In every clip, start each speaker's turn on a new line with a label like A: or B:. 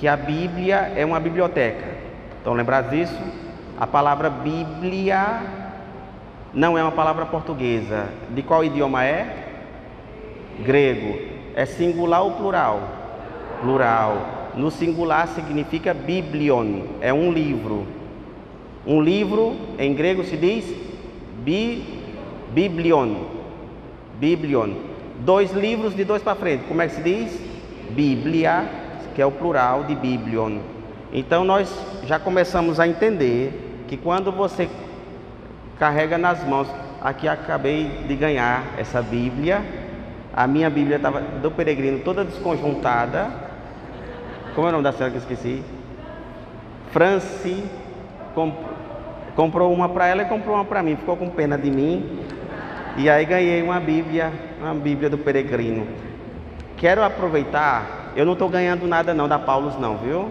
A: que a Bíblia é uma biblioteca. Estão lembrados disso? A palavra Bíblia não é uma palavra portuguesa. De qual idioma é? Grego. É singular ou plural? Plural. No singular significa biblion, é um livro. Um livro, em grego se diz biblion. Biblion. 2 livros de 2 para frente, como é que se diz? Bíblia, que é o plural de biblion. Então nós já começamos a entender que quando você carrega nas mãos, aqui acabei de ganhar essa Bíblia, a minha Bíblia estava do Peregrino toda desconjuntada. Como é o nome da senhora que eu esqueci? Franci comprou uma para ela e comprou uma para mim, ficou com pena de mim. E aí ganhei uma Bíblia do Peregrino. Quero aproveitar, eu não estou ganhando nada não da Paulus não, viu?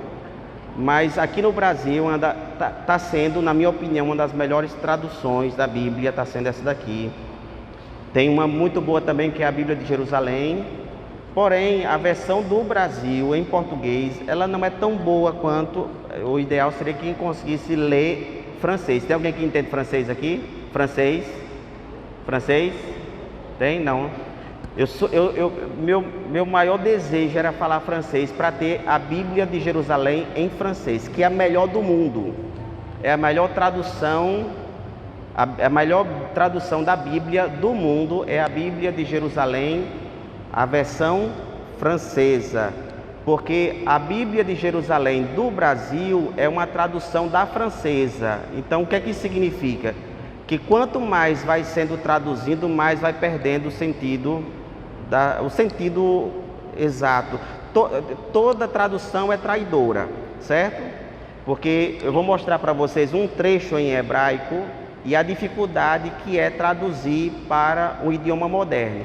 A: Mas aqui no Brasil está sendo, na minha opinião, uma das melhores traduções da Bíblia, está sendo essa daqui. Tem uma muito boa também, que é a Bíblia de Jerusalém. Porém, a versão do Brasil, em português, ela não é tão boa quanto... O ideal seria quem conseguisse ler francês. Tem alguém que entende francês aqui? Francês? Francês? Tem? Não. Meu maior desejo era falar francês para ter a Bíblia de Jerusalém em francês, que é a melhor do mundo. É a melhor tradução, a melhor tradução da Bíblia do mundo é a Bíblia de Jerusalém, a versão francesa. Porque a Bíblia de Jerusalém do Brasil é uma tradução da francesa. Então o que é que significa? Que quanto mais vai sendo traduzido, mais vai perdendo o sentido exato. Toda tradução é traidora, certo? Porque eu vou mostrar para vocês um trecho em hebraico e a dificuldade que é traduzir para um idioma moderno.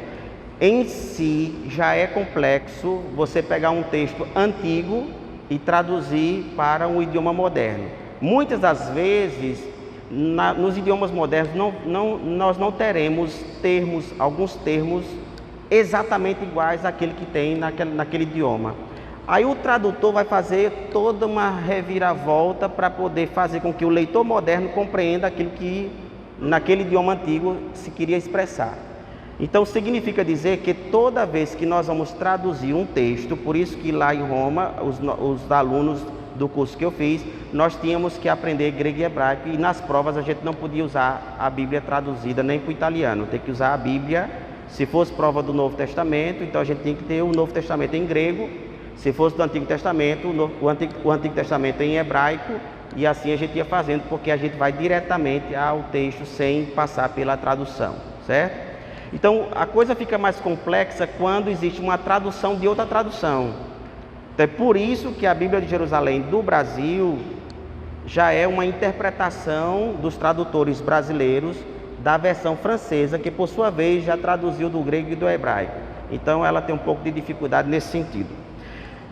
A: Em si já é complexo você pegar um texto antigo e traduzir para um idioma moderno. Muitas das vezes, nos idiomas modernos, nós não teremos alguns termos exatamente iguais àquele que tem naquele idioma. Aí o tradutor vai fazer toda uma reviravolta para poder fazer com que o leitor moderno compreenda aquilo que naquele idioma antigo se queria expressar. Então significa dizer que toda vez que nós vamos traduzir um texto, por isso que lá em Roma, os alunos do curso que eu fiz, nós tínhamos que aprender grego e hebraico, e nas provas a gente não podia usar a Bíblia traduzida nem para o italiano, tem que usar a Bíblia. Se fosse prova do Novo Testamento, então a gente tinha que ter o Novo Testamento em grego. Se fosse do Antigo Testamento, o Antigo Testamento em hebraico, e assim a gente ia fazendo, porque a gente vai diretamente ao texto sem passar pela tradução, certo? Então a coisa fica mais complexa quando existe uma tradução de outra tradução. Então é por isso que a Bíblia de Jerusalém do Brasil já é uma interpretação dos tradutores brasileiros da versão francesa, que por sua vez já traduziu do grego e do hebraico. Então ela tem um pouco de dificuldade nesse sentido.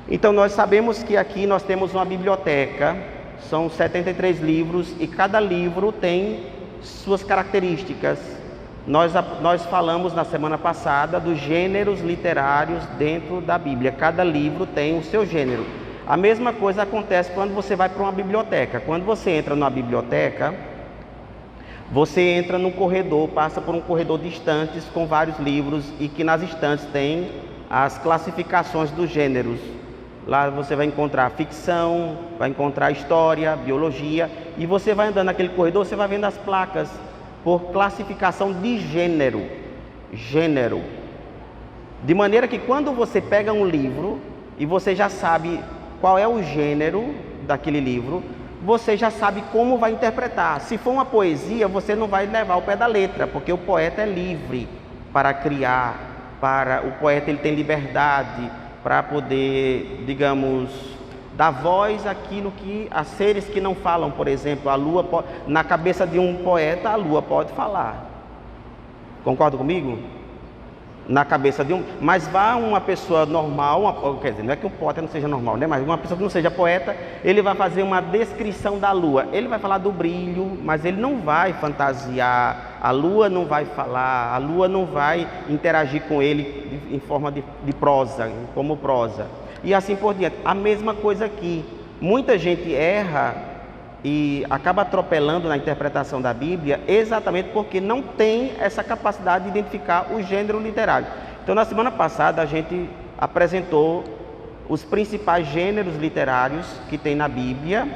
A: Então nós sabemos que aqui nós temos uma biblioteca, são 73 livros e cada livro tem suas características. Nós falamos na semana passada dos gêneros literários dentro da Bíblia, cada livro tem o seu gênero. A mesma coisa acontece quando você vai para uma biblioteca. Quando você entra numa biblioteca, você entra num corredor, passa por um corredor de estantes com vários livros e que nas estantes tem as classificações dos gêneros. Lá você vai encontrar ficção, vai encontrar história, biologia, e você vai andando naquele corredor, você vai vendo as placas por classificação de gênero. De maneira que quando você pega um livro e você já sabe qual é o gênero daquele livro, você já sabe como vai interpretar. Se for uma poesia, você não vai levar ao pé da letra, porque o poeta é livre para criar, o poeta ele tem liberdade para poder, digamos, dar voz àquilo que a seres que não falam. Por exemplo, a lua na cabeça de um poeta, a lua pode falar. Concorda comigo? Na cabeça de mas vá uma pessoa normal, quer dizer, não é que um poeta não seja normal, né? Mas uma pessoa que não seja poeta, ele vai fazer uma descrição da lua. Ele vai falar do brilho, mas ele não vai fantasiar. A lua não vai falar, a lua não vai interagir com ele em forma de prosa, como prosa. E assim por diante. A mesma coisa aqui. Muita gente erra e acaba atropelando na interpretação da Bíblia exatamente porque não tem essa capacidade de identificar o gênero literário. Então, na semana passada, a gente apresentou os principais gêneros literários que tem na Bíblia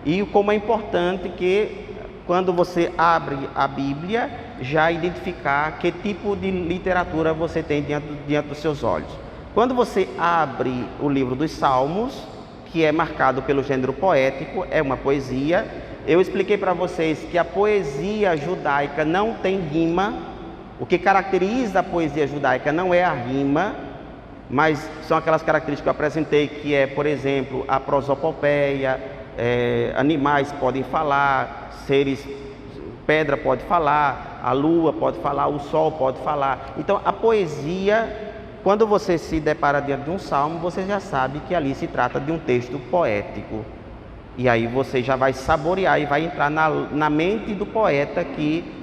A: e como é importante que, quando você abre a Bíblia, já identificar que tipo de literatura você tem diante dos seus olhos. Quando você abre o livro dos Salmos, que é marcado pelo gênero poético, é uma poesia. Eu expliquei para vocês que a poesia judaica não tem rima. O que caracteriza a poesia judaica não é a rima, mas são aquelas características que eu apresentei, que é, por exemplo, a prosopopeia, animais podem falar, seres, pedra pode falar, a lua pode falar, o sol pode falar. Então, a poesia, quando você se depara diante de um salmo, você já sabe que ali se trata de um texto poético. E aí você já vai saborear e vai entrar na mente do poeta que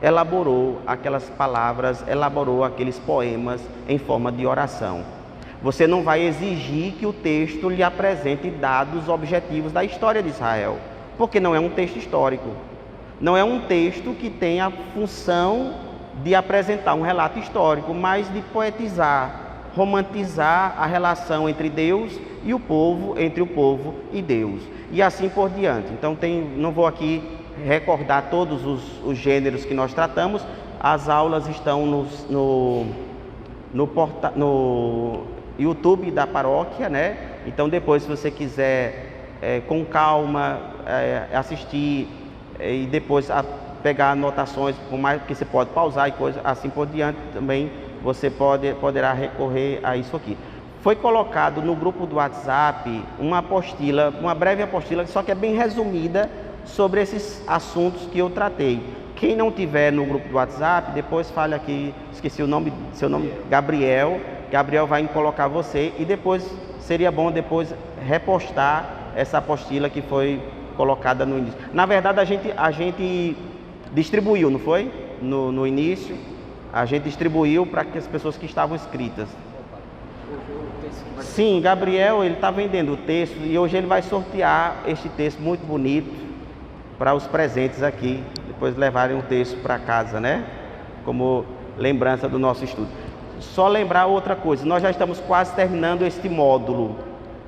A: elaborou aquelas palavras, elaborou aqueles poemas em forma de oração. Você não vai exigir que o texto lhe apresente dados objetivos da história de Israel, porque não é um texto histórico. Não é um texto que tem a função de apresentar um relato histórico, mas de poetizar, romantizar a relação entre Deus e o povo, entre o povo e Deus, e assim por diante. Então não vou aqui recordar todos os gêneros que nós tratamos. As aulas estão no YouTube da paróquia, né? Então depois, se você quiser com calma assistir e depois pegar anotações, por mais que você pode pausar e coisas assim por diante, também você poderá recorrer a isso aqui. Foi colocado no grupo do WhatsApp uma apostila, uma breve apostila, só que é bem resumida, sobre esses assuntos que eu tratei. Quem não tiver no grupo do WhatsApp, depois fale aqui, esqueci seu nome, Gabriel vai colocar você, e depois seria bom depois repostar essa apostila que foi colocada no início. Na verdade, a gente distribuiu, não foi? No início, a gente distribuiu para as pessoas que estavam inscritas. Sim, Gabriel, ele está vendendo o texto e hoje ele vai sortear este texto muito bonito para os presentes aqui, depois levarem o texto para casa, né? Como lembrança do nosso estudo. Só lembrar outra coisa, nós já estamos quase terminando este módulo.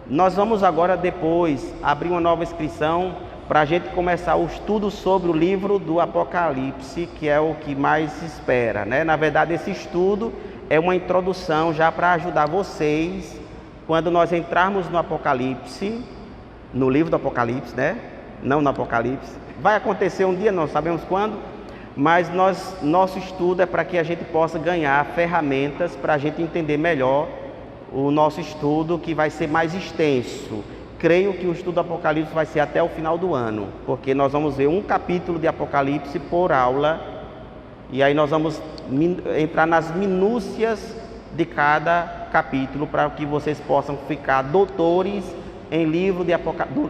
A: Nós vamos agora depois abrir uma nova inscrição para a gente começar o estudo sobre o livro do Apocalipse, que é o que mais se espera, né? Na verdade, esse estudo é uma introdução já para ajudar vocês, quando nós entrarmos no Apocalipse, no livro do Apocalipse, né? Não no Apocalipse. Vai acontecer um dia, não sabemos quando, mas nosso estudo é para que a gente possa ganhar ferramentas para a gente entender melhor o nosso estudo, que vai ser mais extenso. Creio que o estudo do Apocalipse vai ser até o final do ano, porque nós vamos ver um capítulo de Apocalipse por aula, e aí nós vamos entrar nas minúcias de cada capítulo, para que vocês possam ficar doutores em livro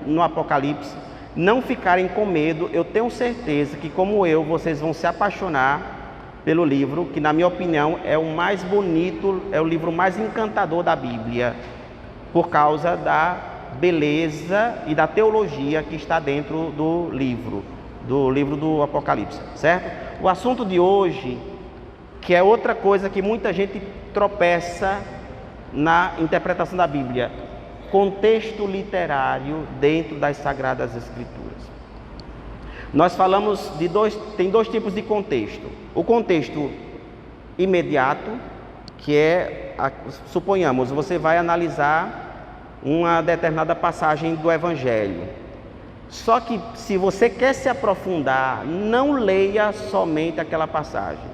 A: no Apocalipse, não ficarem com medo. Eu tenho certeza que, como eu, vocês vão se apaixonar pelo livro, que na minha opinião é o mais bonito, é o livro mais encantador da Bíblia, por causa da beleza e da teologia que está dentro do livro do Apocalipse, certo? O assunto de hoje, que é outra coisa que muita gente tropeça na interpretação da Bíblia: contexto literário dentro das Sagradas Escrituras. Nós falamos tem dois tipos de contexto. O contexto imediato, que é, suponhamos, você vai analisar uma determinada passagem do Evangelho. Só que, se você quer se aprofundar, não leia somente aquela passagem.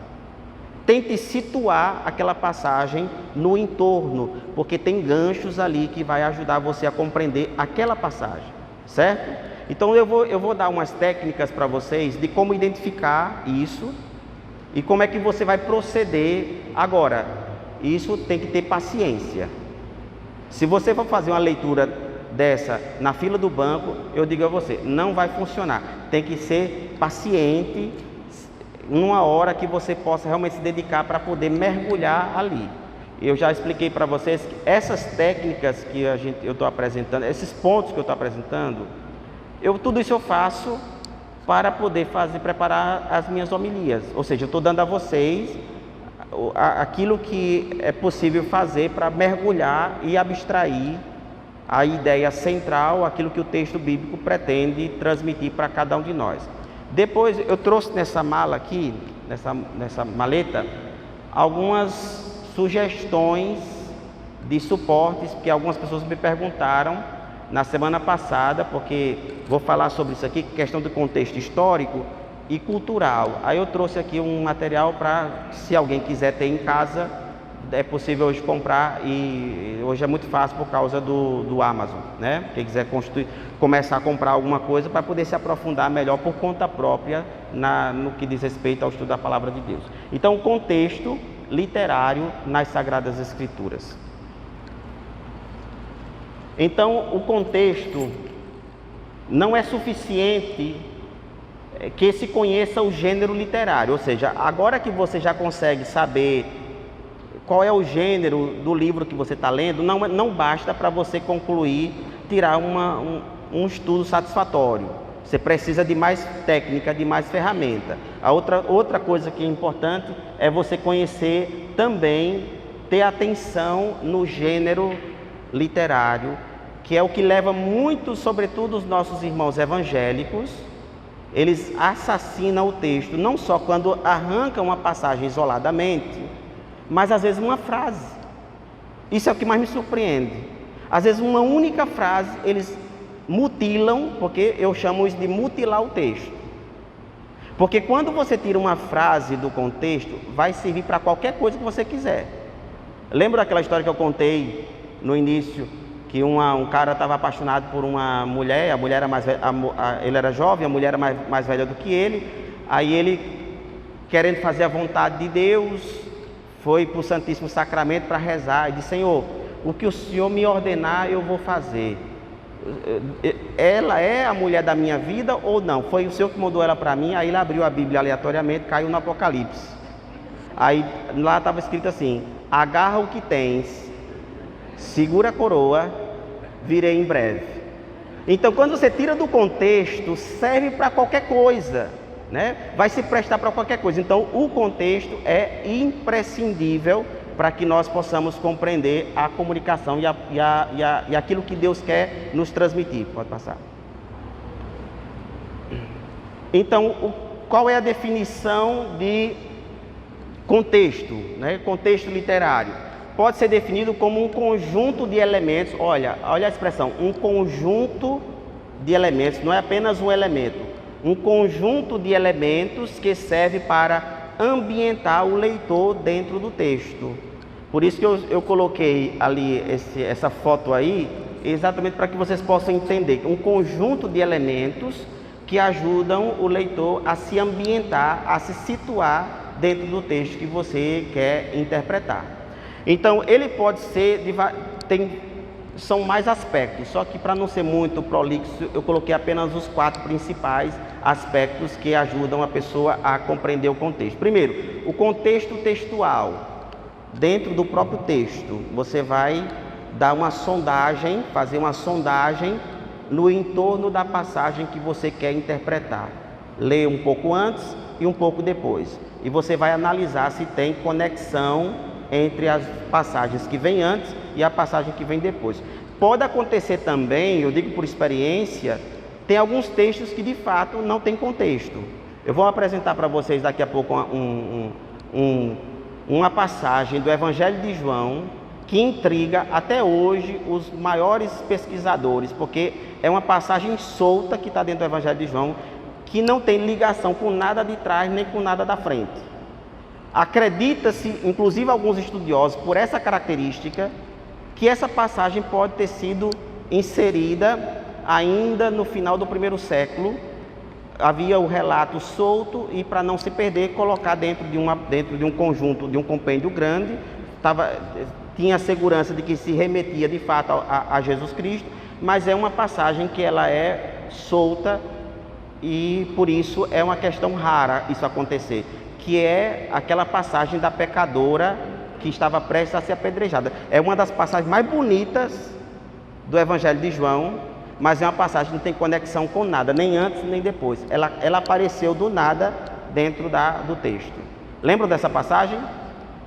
A: Tente situar aquela passagem no entorno, porque tem ganchos ali que vai ajudar você a compreender aquela passagem, certo? Então eu vou dar umas técnicas para vocês de como identificar isso e como é que você vai proceder. Agora, isso tem que ter paciência. Se você for fazer uma leitura dessa na fila do banco, eu digo a você, não vai funcionar. Tem que ser paciente, numa hora que você possa realmente se dedicar para poder mergulhar ali. eu já expliquei para vocês que essas técnicas que eu estou apresentando, esses pontos que eu estou apresentando, tudo isso eu faço para poder preparar as minhas homilias. Ou seja, eu estou dando a vocês aquilo que é possível fazer para mergulhar e abstrair a ideia central, aquilo que o texto bíblico pretende transmitir para cada um de nós. Depois eu trouxe nessa mala aqui, nessa maleta, algumas sugestões de suportes, que algumas pessoas me perguntaram na semana passada, porque vou falar sobre isso aqui, questão do contexto histórico e cultural. Aí eu trouxe aqui um material para, se alguém quiser ter em casa, é possível hoje comprar, e hoje é muito fácil por causa do Amazon, né? Quem quiser começar a comprar alguma coisa para poder se aprofundar melhor por conta própria no que diz respeito ao estudo da Palavra de Deus. Então, o contexto literário nas Sagradas Escrituras. Então, o contexto não é suficiente que se conheça o gênero literário, ou seja, agora que você já consegue saber qual é o gênero do livro que você está lendo, não basta para você concluir, tirar um estudo satisfatório. Você precisa de mais técnica, de mais ferramenta. A outra coisa que é importante é você conhecer também, ter atenção no gênero literário, que é o que leva muito, sobretudo os nossos irmãos evangélicos, eles assassinam o texto, não só quando arrancam uma passagem isoladamente, mas às vezes uma frase. Isso é o que mais me surpreende. Às vezes uma única frase eles mutilam, porque eu chamo isso de mutilar o texto. Porque quando você tira uma frase do contexto, vai servir para qualquer coisa que você quiser. Lembra daquela história que eu contei no início, que um cara estava apaixonado por uma mulher, a mulher era mais velha, ele era jovem, a mulher era mais velha do que ele, aí ele, querendo fazer a vontade de Deus, foi para o Santíssimo Sacramento para rezar e disse: Senhor, o que o Senhor me ordenar eu vou fazer. Ela é a mulher da minha vida ou não? Foi o Senhor que mandou ela para mim. Aí ele abriu a Bíblia aleatoriamente, caiu no Apocalipse. Aí lá estava escrito assim: agarra o que tens, segura a coroa, virei em breve. Então, quando você tira do contexto, serve para qualquer coisa, né? Vai se prestar para qualquer coisa. Então, o contexto é imprescindível para que nós possamos compreender a comunicação e aquilo que Deus quer nos transmitir. Pode passar. Então, qual é a definição de contexto, né? Contexto literário pode ser definido como um conjunto de elementos. Olha a expressão, um conjunto de elementos, não é apenas um elemento, um conjunto de elementos que serve para ambientar o leitor dentro do texto. Por isso que eu coloquei ali essa foto aí, exatamente para que vocês possam entender, um conjunto de elementos que ajudam o leitor a se ambientar, a se situar dentro do texto que você quer interpretar. Então, ele pode ser, são mais aspectos, só que para não ser muito prolixo, eu coloquei apenas os 4 principais aspectos que ajudam a pessoa a compreender o contexto. Primeiro, o contexto textual. Dentro do próprio texto, você vai dar uma sondagem, fazer uma sondagem no entorno da passagem que você quer interpretar. Lê um pouco antes e um pouco depois. E você vai analisar se tem conexão entre as passagens que vêm antes e a passagem que vem depois. Pode acontecer também, eu digo por experiência, tem alguns textos que de fato não tem contexto. Eu vou apresentar para vocês daqui a pouco uma passagem do Evangelho de João que intriga até hoje os maiores pesquisadores, porque é uma passagem solta que está dentro do Evangelho de João, que não tem ligação com nada de trás nem com nada da frente. Acredita-se, inclusive alguns estudiosos, por essa característica, que essa passagem pode ter sido inserida ainda no final do 1º século. Havia o relato solto e, para não se perder, colocar dentro de um conjunto, de um compêndio grande, tinha a segurança de que se remetia de fato a Jesus Cristo, mas é uma passagem que ela é solta e por isso é uma questão rara isso acontecer, que é aquela passagem da pecadora que estava prestes a ser apedrejada. É uma das passagens mais bonitas do Evangelho de João, mas é uma passagem que não tem conexão com nada, nem antes nem depois. Ela apareceu do nada dentro do texto. Lembram dessa passagem?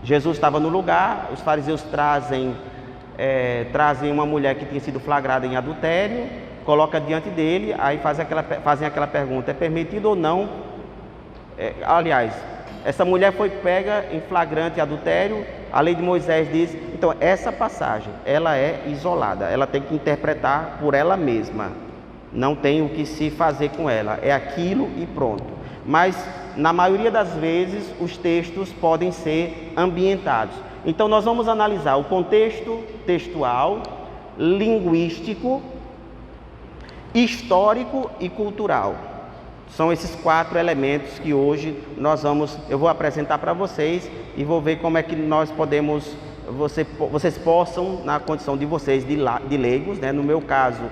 A: Jesus estava no lugar, os fariseus trazem uma mulher que tinha sido flagrada em adultério, coloca diante dele, aí fazem aquela pergunta: é permitido ou não? Aliás, essa mulher foi pega em flagrante adultério, a lei de Moisés diz. Então, essa passagem, ela é isolada, ela tem que interpretar por ela mesma, não tem o que se fazer com ela, é aquilo e pronto. Mas, na maioria das vezes, os textos podem ser ambientados. Então, nós vamos analisar o contexto textual, linguístico, histórico e cultural. São esses 4 elementos que hoje eu vou apresentar para vocês e vou ver como é que nós podemos, vocês possam, na condição de vocês de leigos, né? No meu caso,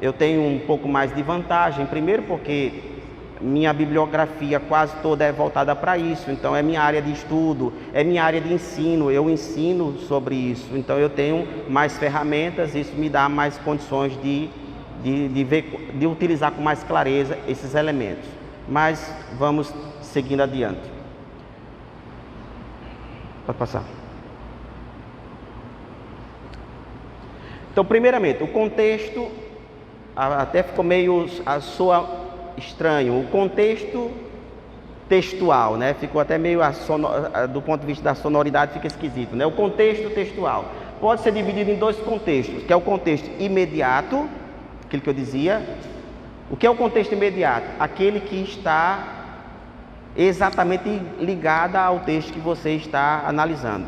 A: eu tenho um pouco mais de vantagem, primeiro porque minha bibliografia quase toda é voltada para isso, então é minha área de estudo, é minha área de ensino, eu ensino sobre isso, então eu tenho mais ferramentas, isso me dá mais condições de utilizar com mais clareza esses elementos. Mas vamos seguindo adiante. Pode passar. Então, primeiramente, o contexto, até ficou meio, soa estranho, o contexto textual, né? Ficou até meio, do ponto de vista da sonoridade, fica esquisito, né? O contexto textual pode ser dividido em 2 contextos, que é o contexto imediato, aquilo que eu dizia. O que é o contexto imediato? Aquele que está exatamente ligado ao texto que você está analisando.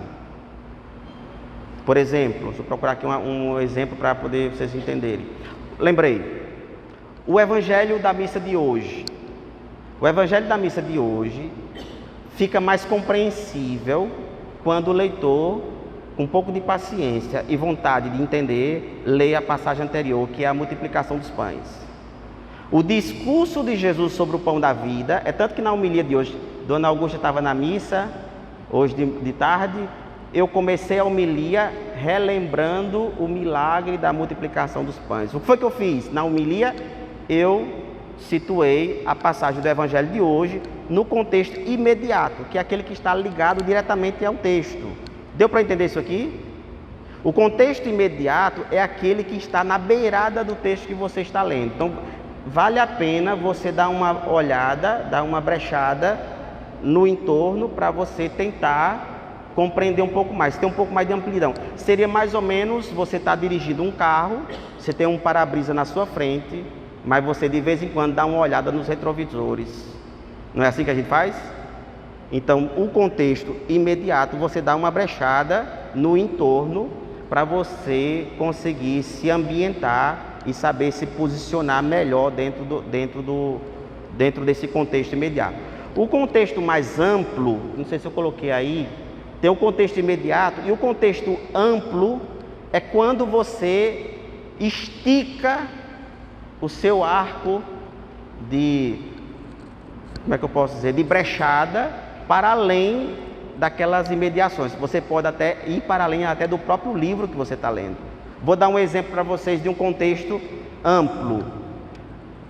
A: Por exemplo, deixa eu procurar aqui um exemplo para poder vocês entenderem. Lembrei, o Evangelho da missa de hoje. O Evangelho da missa de hoje fica mais compreensível quando o leitor, com um pouco de paciência e vontade de entender, lê a passagem anterior, que é a multiplicação dos pães. O discurso de Jesus sobre o pão da vida, é tanto que na homilia de hoje, Dona Augusta estava na missa, hoje de tarde, eu comecei a homilia relembrando o milagre da multiplicação dos pães. O que foi que eu fiz? Na homilia, eu situei a passagem do Evangelho de hoje no contexto imediato, que é aquele que está ligado diretamente ao texto. Deu para entender isso aqui? O contexto imediato é aquele que está na beirada do texto que você está lendo. Então, vale a pena você dar uma olhada, dar uma brechada no entorno para você tentar compreender um pouco mais, ter um pouco mais de amplidão. Seria mais ou menos você estar dirigindo um carro, você tem um para-brisa na sua frente, mas você de vez em quando dá uma olhada nos retrovisores. Não é assim que a gente faz? Então, o contexto imediato, você dá uma brechada no entorno para você conseguir se ambientar e saber se posicionar melhor dentro desse contexto imediato. O contexto mais amplo, não sei se eu coloquei aí, tem o contexto imediato, e o contexto amplo é quando você estica o seu arco de, como é que eu posso dizer, de brechada para além daquelas imediações. Você pode até ir para além até do próprio livro que você está lendo. Vou dar um exemplo para vocês de um contexto amplo.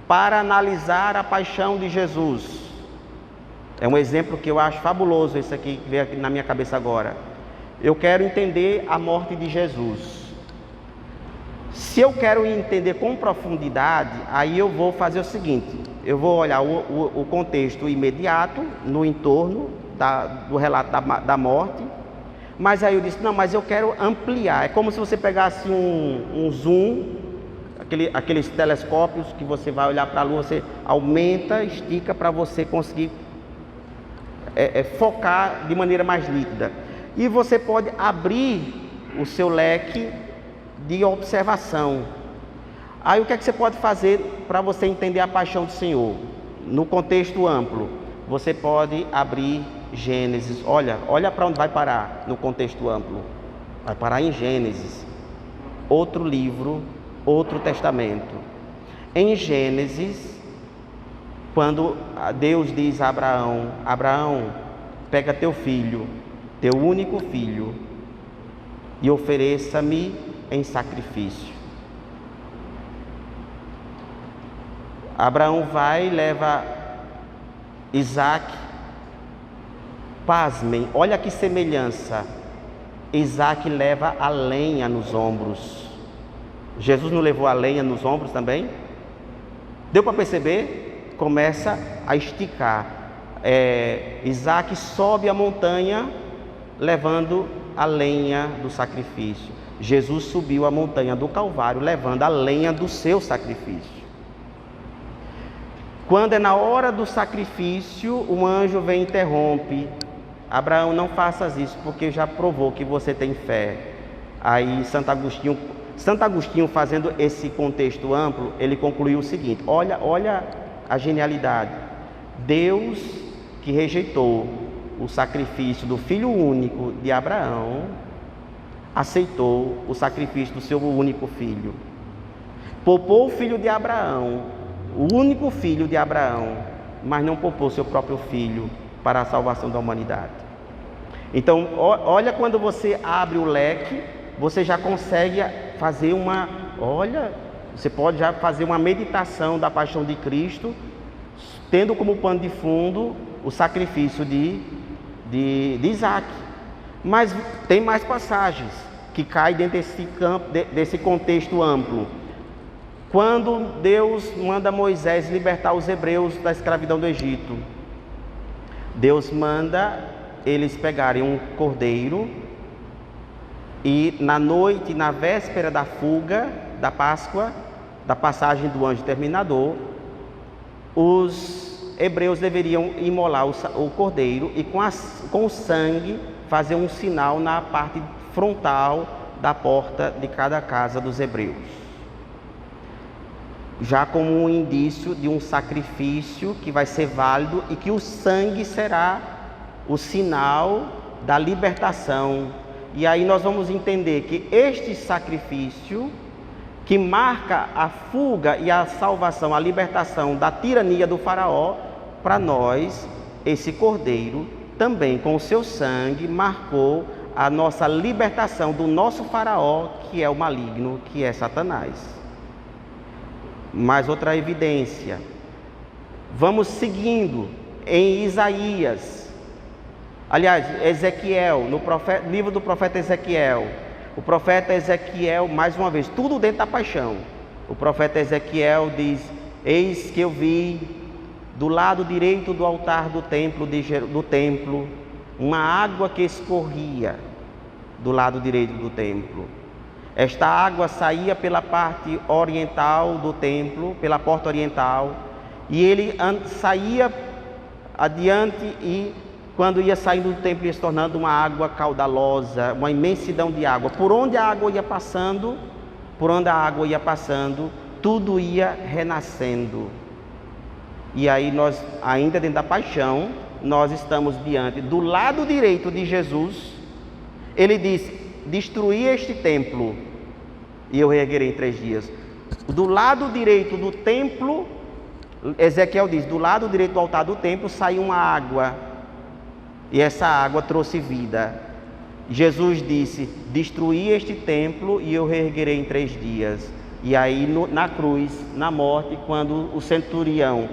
A: Para analisar a paixão de Jesus. É um exemplo que eu acho fabuloso, esse aqui que veio aqui na minha cabeça agora. Eu quero entender a morte de Jesus. Se eu quero entender com profundidade, aí eu vou fazer o seguinte: eu vou olhar o contexto imediato, no entorno do relato da morte. Mas aí eu disse, não, mas eu quero ampliar. É como se você pegasse um zoom, aqueles telescópios que você vai olhar para a lua, você aumenta, estica para você conseguir focar de maneira mais nítida. E você pode abrir o seu leque de observação. Aí o que é que você pode fazer para você entender a paixão do Senhor? No contexto amplo, você pode abrir Gênesis. Olha para onde vai parar no contexto amplo. Vai parar em Gênesis. Outro livro, outro testamento. Em Gênesis, quando Deus diz a Abraão: Abraão, pega teu filho, teu único filho, e ofereça-me em sacrifício. Abraão vai e leva Isaque. Pasmem, olha que semelhança. Isaque leva a lenha nos ombros. Jesus não levou a lenha nos ombros também? Deu para perceber? Começa a esticar. Isaque sobe a montanha levando a lenha do sacrifício. Jesus subiu a montanha do Calvário levando a lenha do seu sacrifício. Quando é na hora do sacrifício, o anjo vem e interrompe. Abraão, não faças isso, porque já provou que você tem fé. Aí Santo Agostinho, fazendo esse contexto amplo, ele concluiu o seguinte: olha a genialidade. Deus, que rejeitou o sacrifício do filho único de Abraão, aceitou o sacrifício do seu único filho. Poupou o filho de Abraão, o único filho de Abraão, mas não poupou seu próprio filho para a salvação da humanidade. Então, olha, quando você abre o leque, você já consegue fazer você pode já fazer uma meditação da paixão de Cristo, tendo como pano de fundo o sacrifício de Isaque. Mas tem mais passagens que caem dentro desse contexto amplo. Quando Deus manda Moisés libertar os hebreus da escravidão do Egito, Deus manda eles pegarem um cordeiro e na noite, na véspera da fuga, da Páscoa, da passagem do anjo terminador, os hebreus deveriam imolar o cordeiro e com o sangue fazer um sinal na parte frontal da porta de cada casa dos hebreus, já como um indício de um sacrifício que vai ser válido e que o sangue será o sinal da libertação. E aí nós vamos entender que este sacrifício, que marca a fuga e a salvação, a libertação da tirania do faraó, para nós, esse cordeiro, também com o seu sangue, marcou a nossa libertação do nosso faraó, que é o maligno, que é Satanás. Mais outra evidência. Vamos seguindo em Isaías. Aliás, Ezequiel, no livro do profeta Ezequiel. O profeta Ezequiel, mais uma vez, tudo dentro da paixão. O profeta Ezequiel diz: eis que eu vi do lado direito do altar do templo, uma água que escorria do lado direito do templo. Esta água saía pela parte oriental do templo, pela porta oriental, e ele saía adiante e quando ia saindo do templo ia se tornando uma água caudalosa, uma imensidão de água. Por onde a água ia passando, tudo ia renascendo. E aí nós, ainda dentro da paixão, nós estamos diante do lado direito de Jesus. Ele diz: destruí este templo e eu reerguerei em 3 dias. Do lado direito do templo, Ezequiel diz, do lado direito do altar do templo saiu uma água, e essa água trouxe vida. Jesus disse: destruí este templo e eu reerguerei em 3 dias. E aí na cruz, na morte, quando o centurião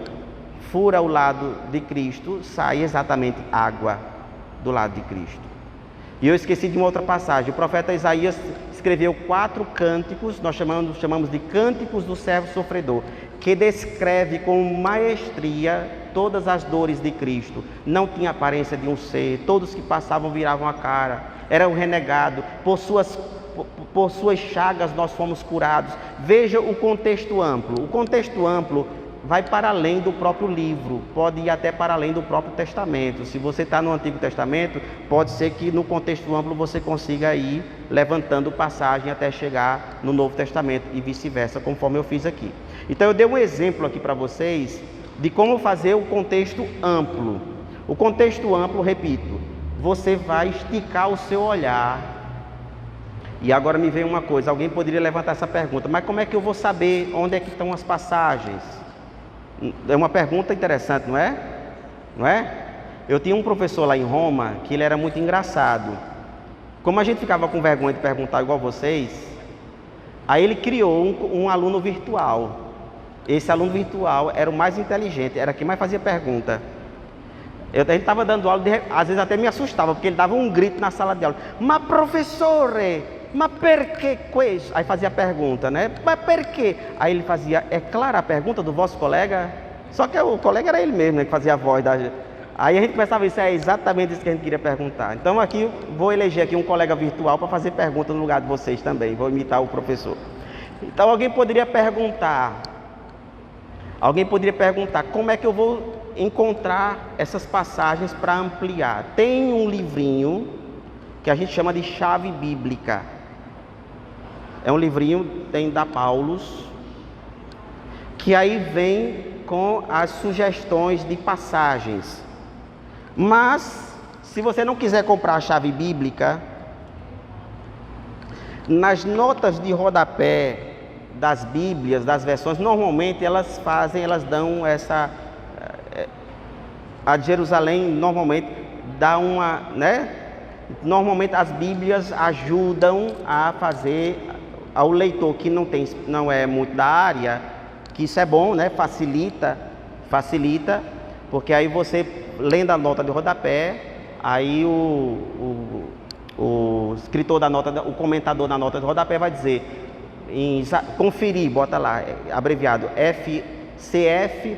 A: fura o lado de Cristo, sai exatamente água do lado de Cristo. E eu esqueci de uma outra passagem. O profeta Isaías escreveu 4 cânticos, nós chamamos de cânticos do servo sofredor, que descreve com maestria todas as dores de Cristo. Não tinha aparência de um ser, todos que passavam viravam a cara, era um renegado, por suas chagas nós fomos curados. Veja o contexto amplo. O contexto amplo vai para além do próprio livro, pode ir até para além do próprio Testamento. Se você está no Antigo Testamento, pode ser que no contexto amplo você consiga ir levantando passagem até chegar no Novo Testamento e vice-versa, conforme eu fiz aqui. Então eu dei um exemplo aqui para vocês de como fazer o contexto amplo. O contexto amplo, repito, você vai esticar o seu olhar. E agora me vem uma coisa, alguém poderia levantar essa pergunta: mas como é que eu vou saber onde é que estão as passagens? É uma pergunta interessante, não é? Não é? Eu tinha um professor lá em Roma que ele era muito engraçado. Como a gente ficava com vergonha de perguntar igual vocês, aí ele criou um aluno virtual. Esse aluno virtual era o mais inteligente, era quem mais fazia pergunta. A gente estava dando aula, às vezes até me assustava, porque ele dava um grito na sala de aula. Mas professore, mas perché questo? Aí fazia a pergunta, né? Mas por quê? Aí ele fazia, é clara a pergunta do vosso colega? Só que o colega era ele mesmo, né, que fazia a voz da gente. Aí a gente começava a ver, isso é exatamente isso que a gente queria perguntar. Então aqui, vou eleger aqui um colega virtual para fazer pergunta no lugar de vocês também. Vou imitar o professor. Então alguém poderia perguntar como é que eu vou encontrar essas passagens para ampliar. Tem um livrinho que a gente chama de chave bíblica. É um livrinho, tem da Paulus, que aí vem com as sugestões de passagens. Mas, se você não quiser comprar a chave bíblica, nas notas de rodapé das Bíblias, das versões, normalmente elas dão essa... A de Jerusalém normalmente dá uma, né? Normalmente as Bíblias ajudam a fazer ao leitor que não é muito da área, que isso é bom, né? Facilita, porque aí você, lendo a nota de rodapé, aí o escritor da nota, o comentador da nota de rodapé vai dizer, conferir, bota lá, abreviado, CF.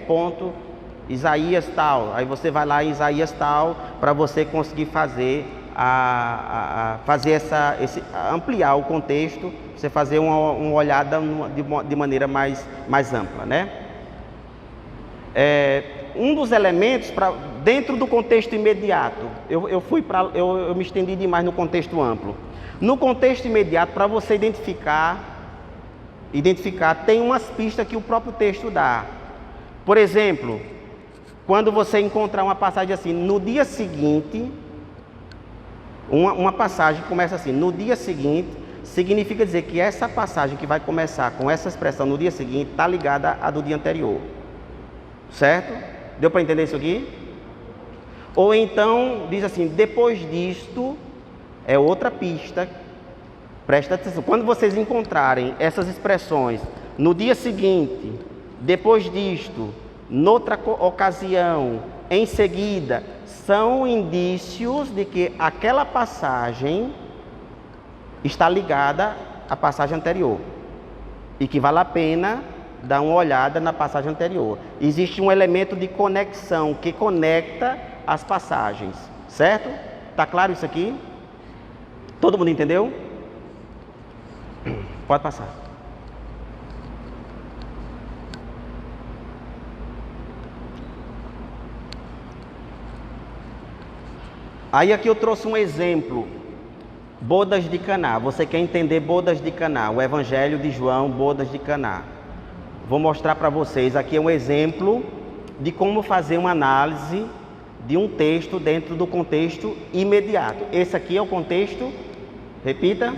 A: Isaías tal, aí você vai lá em Isaías tal, para você conseguir fazer ampliar o contexto, você fazer uma olhada de maneira mais ampla, né? Um dos elementos dentro do contexto imediato, eu me estendi demais no contexto amplo. No contexto imediato, para você identificar, tem umas pistas que o próprio texto dá. Por exemplo, quando você encontrar uma passagem assim, no dia seguinte, uma passagem que começa assim, no dia seguinte, significa dizer que essa passagem que vai começar com essa expressão no dia seguinte, está ligada à do dia anterior. Certo? Deu para entender isso aqui? Ou então, diz assim, depois disto, é outra pista, presta atenção, quando vocês encontrarem essas expressões, no dia seguinte, depois disto, noutra ocasião, em seguida, são indícios de que aquela passagem está ligada à passagem anterior e que vale a pena dar uma olhada na passagem anterior. Existe um elemento de conexão que conecta as passagens, certo? Tá claro isso aqui? Todo mundo entendeu? Pode passar. Aí aqui eu trouxe um exemplo, bodas de Caná. Você quer entender bodas de Caná, o Evangelho de João, bodas de Caná. Vou mostrar para vocês aqui um exemplo de como fazer uma análise de um texto dentro do contexto imediato. Esse aqui é o contexto, repita,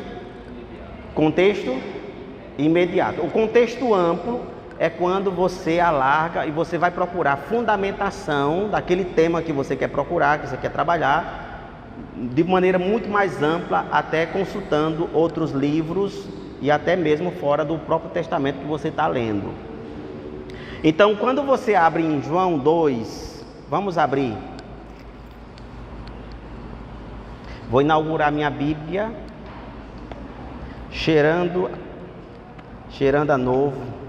A: contexto imediato. O contexto amplo é quando você alarga e você vai procurar fundamentação daquele tema que você quer procurar, que você quer trabalhar, de maneira muito mais ampla, até consultando outros livros e até mesmo fora do próprio testamento que você está lendo. Então, quando você abre em João 2, vamos abrir. Vou inaugurar minha Bíblia, cheirando a novo.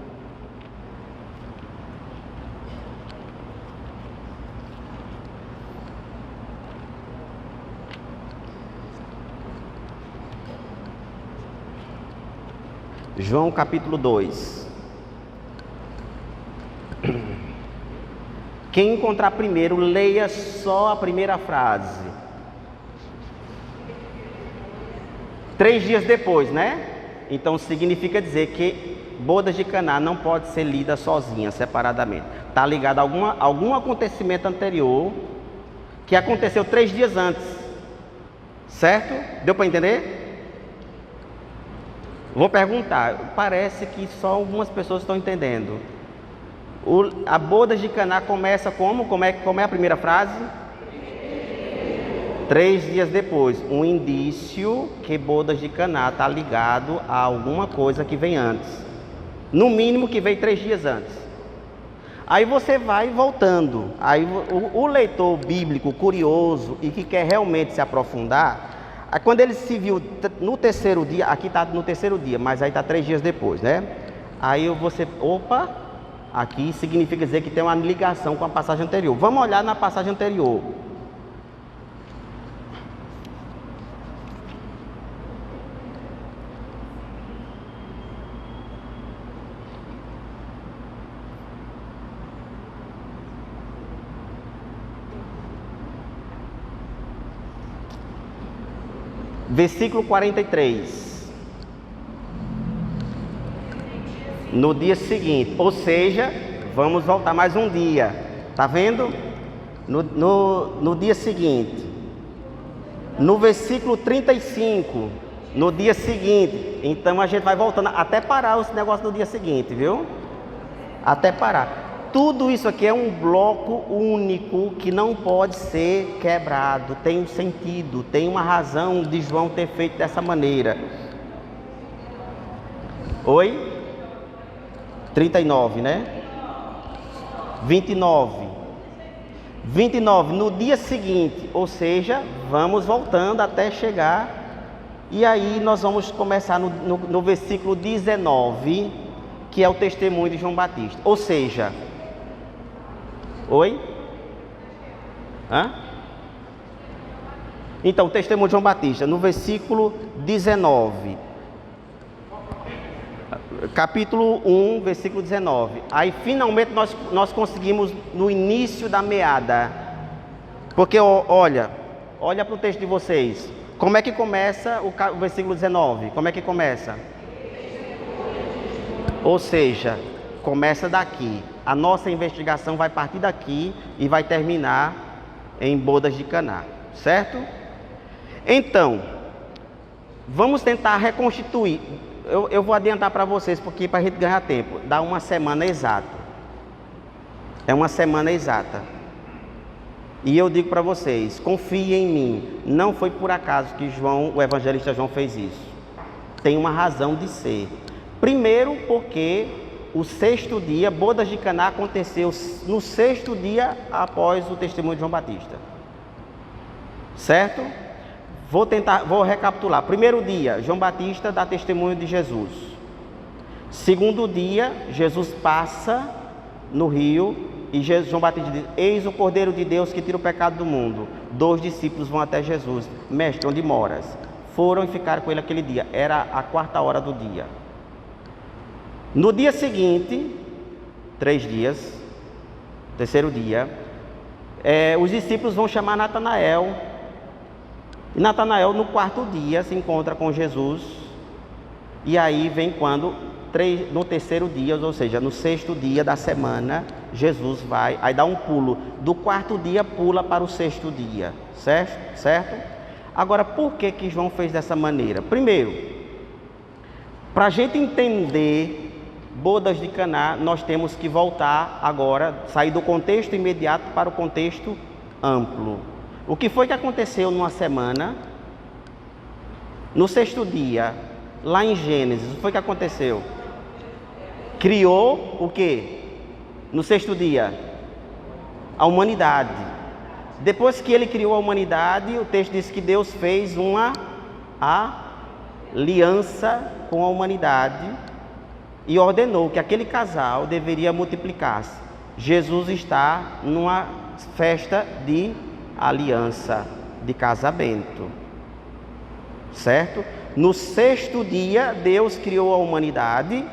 A: João capítulo 2. Quem encontrar primeiro, leia só a primeira frase. 3 dias depois, né? Então significa dizer que bodas de Caná não pode ser lida sozinha, separadamente. Está ligado a algum acontecimento anterior que aconteceu 3 dias antes. Certo? Deu para entender? Vou perguntar, parece que só algumas pessoas estão entendendo. A boda de Caná começa como? Como é a primeira frase? 3 dias depois, um indício que bodas de Caná está ligado a alguma coisa que vem antes. No mínimo que vem 3 dias antes. Aí você vai voltando. Aí o leitor bíblico curioso e que quer realmente se aprofundar, quando ele se viu no terceiro dia, aqui está no terceiro dia, mas aí está 3 dias depois, né? Aí você, opa, aqui significa dizer que tem uma ligação com a passagem anterior. Vamos olhar na passagem anterior. Versículo 43. No dia seguinte, ou seja, vamos voltar mais um dia. Tá vendo? No dia seguinte. No versículo 35. No dia seguinte. Então a gente vai voltando até parar esse negócio no dia seguinte, viu? Até parar. Tudo isso aqui é um bloco único que não pode ser quebrado, tem um sentido, tem uma razão de João ter feito dessa maneira. Oi? 39, né? 29. 29, no dia seguinte, ou seja, vamos voltando até chegar, e aí nós vamos começar no versículo 19, que é o testemunho de João Batista, ou seja... Oi? Hã? Então, o testemunho de João Batista, no versículo 19. Capítulo 1, versículo 19. Aí, finalmente, nós conseguimos no início da meada. Porque, olha para o texto de vocês. Como é que começa o versículo 19? Como é que começa? Ou seja, começa daqui. A nossa investigação vai partir daqui e vai terminar em bodas de Caná, certo? Então, vamos tentar reconstituir. Eu vou adiantar para vocês, porque para a gente ganhar tempo, dá uma semana exata. É uma semana exata. E eu digo para vocês, confiem em mim, não foi por acaso que o evangelista João fez isso. Tem uma razão de ser. Primeiro, porque o 6º dia, bodas de Caná, aconteceu no 6º dia após o testemunho de João Batista. Certo? Vou recapitular. Primeiro dia, João Batista dá testemunho de Jesus. Segundo dia, Jesus passa no rio e João Batista diz: eis o Cordeiro de Deus que tira o pecado do mundo. 2 discípulos vão até Jesus: mestre, onde moras? Foram e ficaram com ele aquele dia. Era a 4ª hora do dia. No dia seguinte, 3 dias, terceiro dia, os discípulos vão chamar Natanael. E Natanael, no 4º dia, se encontra com Jesus. E aí vem quando, no 3º dia, ou seja, no 6º dia da semana, Jesus vai, aí dá um pulo. Do 4º dia, pula para o 6º dia, certo? Agora, por que João fez dessa maneira? Primeiro, para a gente entender bodas de Caná, nós temos que voltar agora, sair do contexto imediato para o contexto amplo. O que foi que aconteceu numa semana? No 6º dia, lá em Gênesis, o que foi que aconteceu? Criou o quê? No 6º dia? A humanidade. Depois que ele criou a humanidade, o texto diz que Deus fez uma aliança com a humanidade e ordenou que aquele casal deveria multiplicar-se. Jesus está numa festa de aliança, de casamento, certo? No 6º dia, Deus criou a humanidade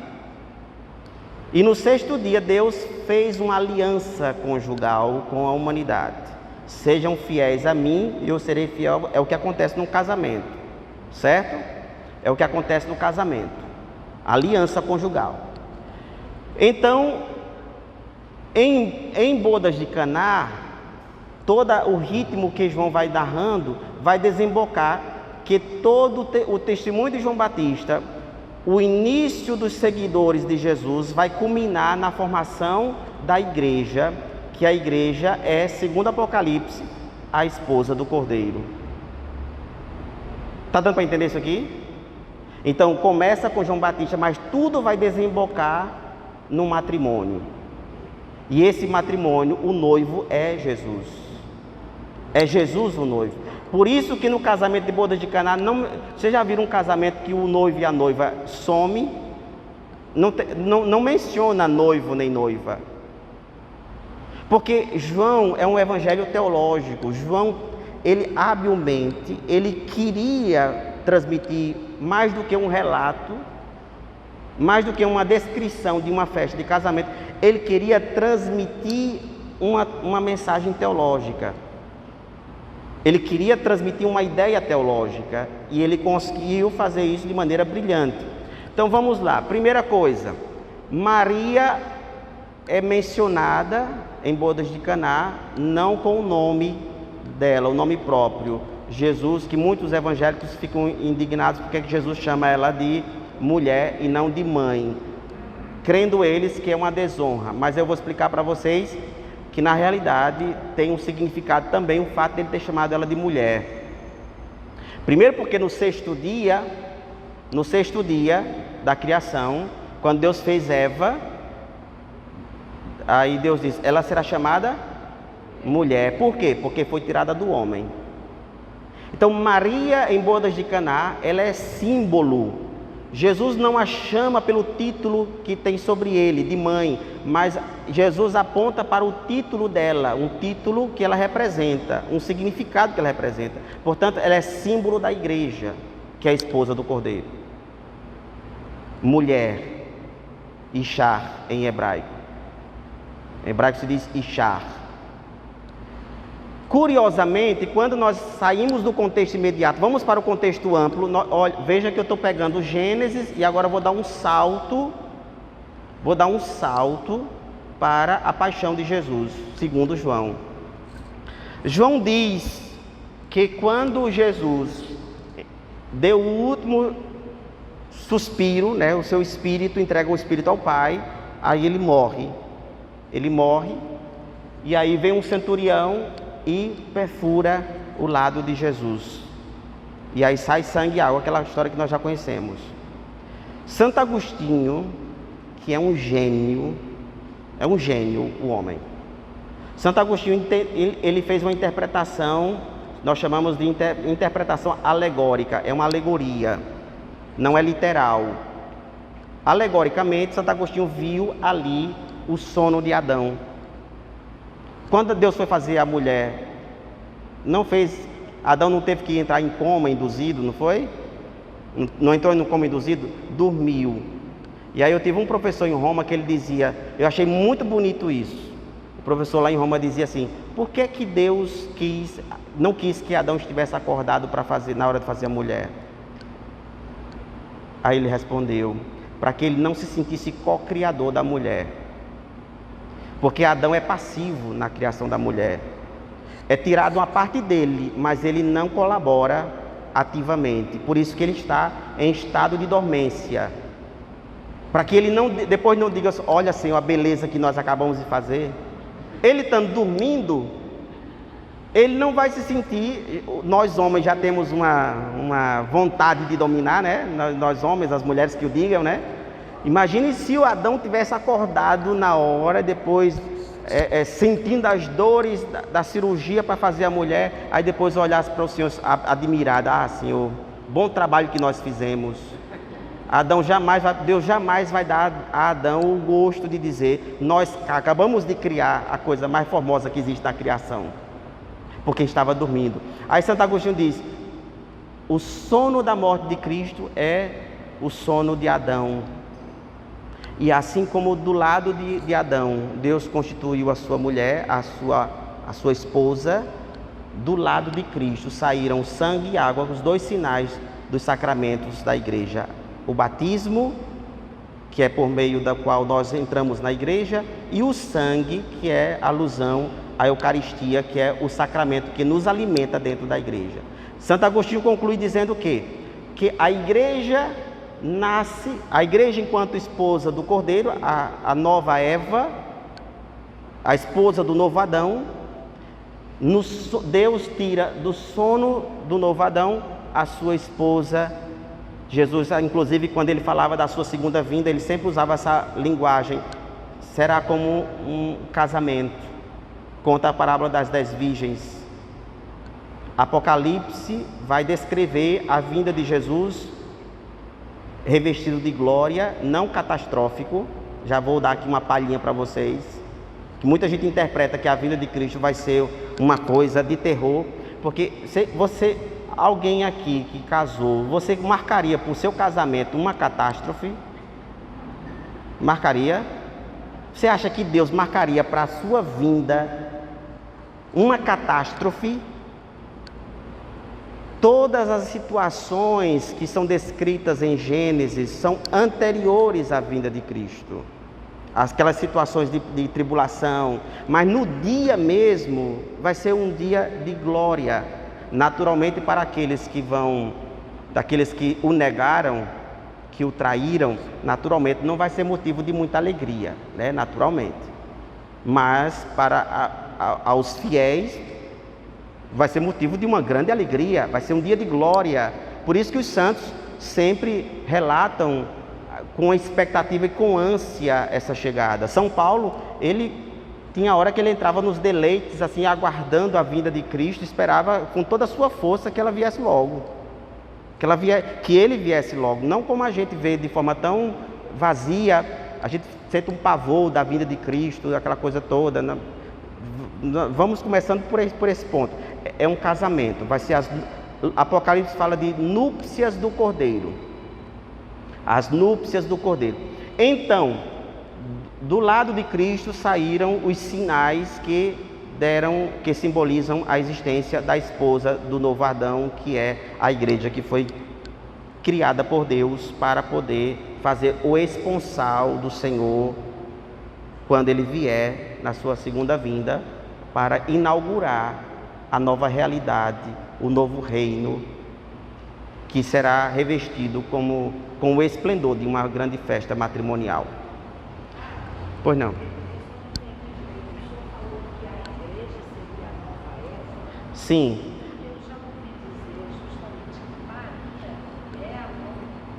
A: e no 6º dia, Deus fez uma aliança conjugal com a humanidade. Sejam fiéis a mim e eu serei fiel. É o que acontece no casamento, certo? É o que acontece no casamento. Aliança conjugal. Então, em bodas de Caná, todo o ritmo que João vai narrando vai desembocar que todo o testemunho de João Batista, o início dos seguidores de Jesus, vai culminar na formação da igreja, que a igreja é, segundo Apocalipse, a esposa do Cordeiro. Está dando para entender isso aqui? Então começa com João Batista, mas tudo vai desembocar no matrimônio. E esse matrimônio, o noivo é Jesus. É Jesus o noivo. Por isso que no casamento de bodas de Caná, vocês já viram um casamento que o noivo e a noiva some? Não menciona noivo nem noiva. Porque João é um evangelho teológico. João, ele habilmente, ele queria transmitir mais do que um relato, mais do que uma descrição de uma festa de casamento, ele queria transmitir uma mensagem teológica. Ele queria transmitir uma ideia teológica e ele conseguiu fazer isso de maneira brilhante. Então vamos lá. Primeira coisa, Maria é mencionada em bodas de Caná, não com o nome dela, o nome próprio, Jesus, que muitos evangélicos ficam indignados porque Jesus chama ela de mulher e não de mãe, crendo eles que é uma desonra. Mas eu vou explicar para vocês que na realidade tem um significado também o fato de ele ter chamado ela de mulher. Primeiro porque no sexto dia da criação, quando Deus fez Eva, aí Deus diz, ela será chamada mulher. Por quê? Porque foi tirada do homem. Então Maria em bodas de Caná, ela é símbolo. Jesus não a chama pelo título que tem sobre ele, de mãe, mas Jesus aponta para o título dela, um título que ela representa, um significado que ela representa. Portanto, ela é símbolo da igreja, que é a esposa do Cordeiro. Mulher, Ishar em hebraico. Em hebraico se diz Ishar. Curiosamente, quando nós saímos do contexto imediato, vamos para o contexto amplo, veja que eu estou pegando Gênesis e agora vou dar um salto para a paixão de Jesus, segundo João. João diz que quando Jesus deu o último suspiro, né, o seu espírito, entrega o espírito ao Pai, aí ele morre, e aí vem um centurião e perfura o lado de Jesus, e aí sai sangue e água, aquela história que nós já conhecemos. Santo Agostinho, que é um gênio o homem. Santo Agostinho, ele fez uma interpretação, nós chamamos de interpretação alegórica, é uma alegoria, não é literal. Alegoricamente, Santo Agostinho viu ali o sono de Adão. Quando Deus foi fazer a mulher, Adão não teve que entrar em coma induzido, não foi? Não entrou em coma induzido? Dormiu. E aí eu tive um professor em Roma que ele dizia, eu achei muito bonito isso. O professor lá em Roma dizia assim, por que Deus não quis que Adão estivesse acordado na hora de fazer a mulher? Aí ele respondeu, para que ele não se sentisse co-criador da mulher. Porque Adão é passivo na criação da mulher. É tirado uma parte dele, mas ele não colabora ativamente. Por isso que ele está em estado de dormência. Para que ele depois não diga, olha Senhor, a beleza que nós acabamos de fazer. Ele estando dormindo, ele não vai se sentir, nós homens já temos uma vontade de dominar, né? Nós homens, as mulheres que o digam, né? Imagine se o Adão tivesse acordado na hora, depois sentindo as dores da cirurgia para fazer a mulher, aí depois olhasse para o Senhor admirado, Senhor, bom trabalho que nós fizemos. Deus jamais vai dar a Adão o gosto de dizer, nós acabamos de criar a coisa mais formosa que existe na criação, porque estava dormindo. Aí Santo Agostinho diz, o sono da morte de Cristo é o sono de Adão. E assim como do lado de Adão, Deus constituiu a sua mulher, a sua esposa, do lado de Cristo saíram sangue e água, os dois sinais dos sacramentos da igreja. O batismo, que é por meio da qual nós entramos na igreja, e o sangue, que é alusão à Eucaristia, que é o sacramento que nos alimenta dentro da igreja. Santo Agostinho conclui dizendo que a igreja enquanto esposa do Cordeiro, a nova Eva, a esposa do novo Adão, Deus tira do sono do novo Adão a sua esposa. Jesus, inclusive, quando ele falava da sua segunda vinda, ele sempre usava essa linguagem. Será como um casamento. Conta a parábola das 10 virgens. Apocalipse vai descrever a vinda de Jesus revestido de glória, não catastrófico. Já vou dar aqui uma palhinha para vocês. Que muita gente interpreta que a vinda de Cristo vai ser uma coisa de terror, porque você, alguém aqui que casou, você marcaria por seu casamento uma catástrofe? Marcaria? Você acha que Deus marcaria para a sua vinda uma catástrofe? Todas as situações que são descritas em Gênesis são anteriores à vinda de Cristo. Aquelas situações de tribulação, mas no dia mesmo vai ser um dia de glória. Naturalmente, para aqueles que o negaram, que o traíram, naturalmente não vai ser motivo de muita alegria, né? Naturalmente. Mas para aos fiéis vai ser motivo de uma grande alegria, vai ser um dia de glória. Por isso que os santos sempre relatam com expectativa e com ânsia essa chegada. São Paulo, ele tinha hora que ele entrava nos deleites, assim, aguardando a vinda de Cristo, esperava com toda a sua força que ela viesse logo, que ele viesse logo, não como a gente vê de forma tão vazia. A gente sente um pavor da vinda de Cristo, aquela coisa toda, né? Vamos começando por esse ponto. É um casamento, vai ser Apocalipse fala de núpcias do Cordeiro. As núpcias do Cordeiro. Então, do lado de Cristo saíram os sinais que simbolizam a existência da esposa do novo Adão, que é a igreja, que foi criada por Deus para poder fazer o esponsal do Senhor quando ele vier na sua segunda vinda, para inaugurar a nova realidade, o novo reino, que será revestido com o esplendor de uma grande festa matrimonial. Pois não? Sim.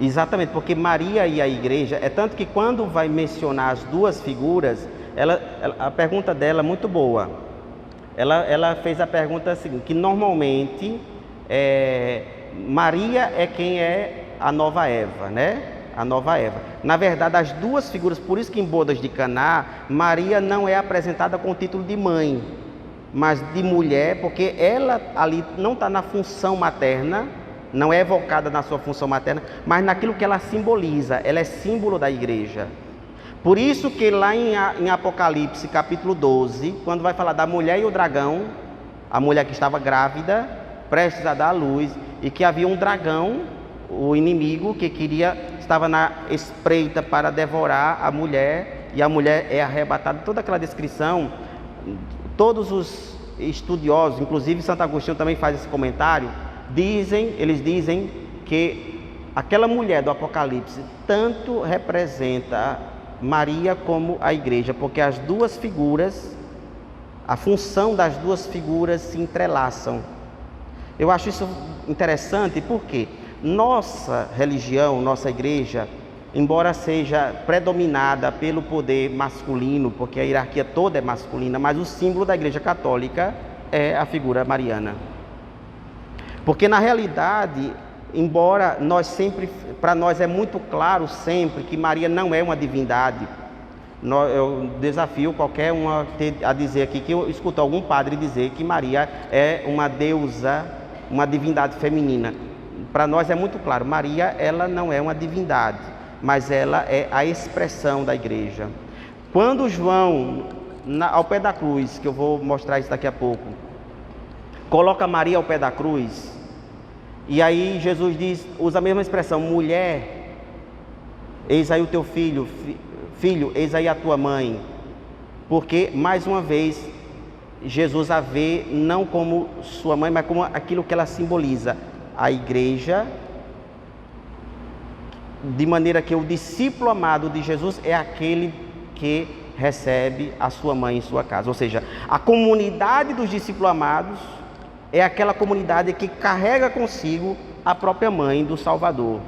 A: Exatamente, porque Maria e a igreja, é tanto que quando vai mencionar as duas figuras, a pergunta dela é muito boa. Ela fez a pergunta seguinte, que normalmente Maria é quem é a nova Eva, né? A nova Eva. Na verdade, as duas figuras, por isso que em bodas de Caná, Maria não é apresentada com o título de mãe, mas de mulher, porque ela ali não está na função materna, não é evocada na sua função materna, mas naquilo que ela simboliza. Ela é símbolo da igreja. Por isso que lá em Apocalipse, capítulo 12, quando vai falar da mulher e o dragão, a mulher que estava grávida, prestes a dar à luz, e que havia um dragão, o inimigo, que estava na espreita para devorar a mulher, e a mulher é arrebatada. Toda aquela descrição, todos os estudiosos, inclusive Santo Agostinho também faz esse comentário, eles dizem que aquela mulher do Apocalipse tanto representa Maria como a igreja, porque as duas figuras, a função das duas figuras se entrelaçam. Eu acho isso interessante porque nossa religião, nossa igreja, embora seja predominada pelo poder masculino, porque a hierarquia toda é masculina, mas o símbolo da igreja católica é a figura mariana. Porque na realidade, embora para nós é muito claro sempre que Maria não é uma divindade, eu desafio qualquer um a dizer aqui, que eu escuto algum padre dizer que Maria é uma deusa, uma divindade feminina. Para nós é muito claro, Maria ela não é uma divindade, mas ela é a expressão da igreja. Quando João, ao pé da cruz, que eu vou mostrar isso daqui a pouco, coloca Maria ao pé da cruz, e aí Jesus usa a mesma expressão, mulher, eis aí o teu filho, filho, eis aí a tua mãe, porque mais uma vez Jesus a vê não como sua mãe, mas como aquilo que ela simboliza, a igreja, de maneira que o discípulo amado de Jesus é aquele que recebe a sua mãe em sua casa, ou seja, a comunidade dos discípulos amados é aquela comunidade que carrega consigo a própria mãe do Salvador.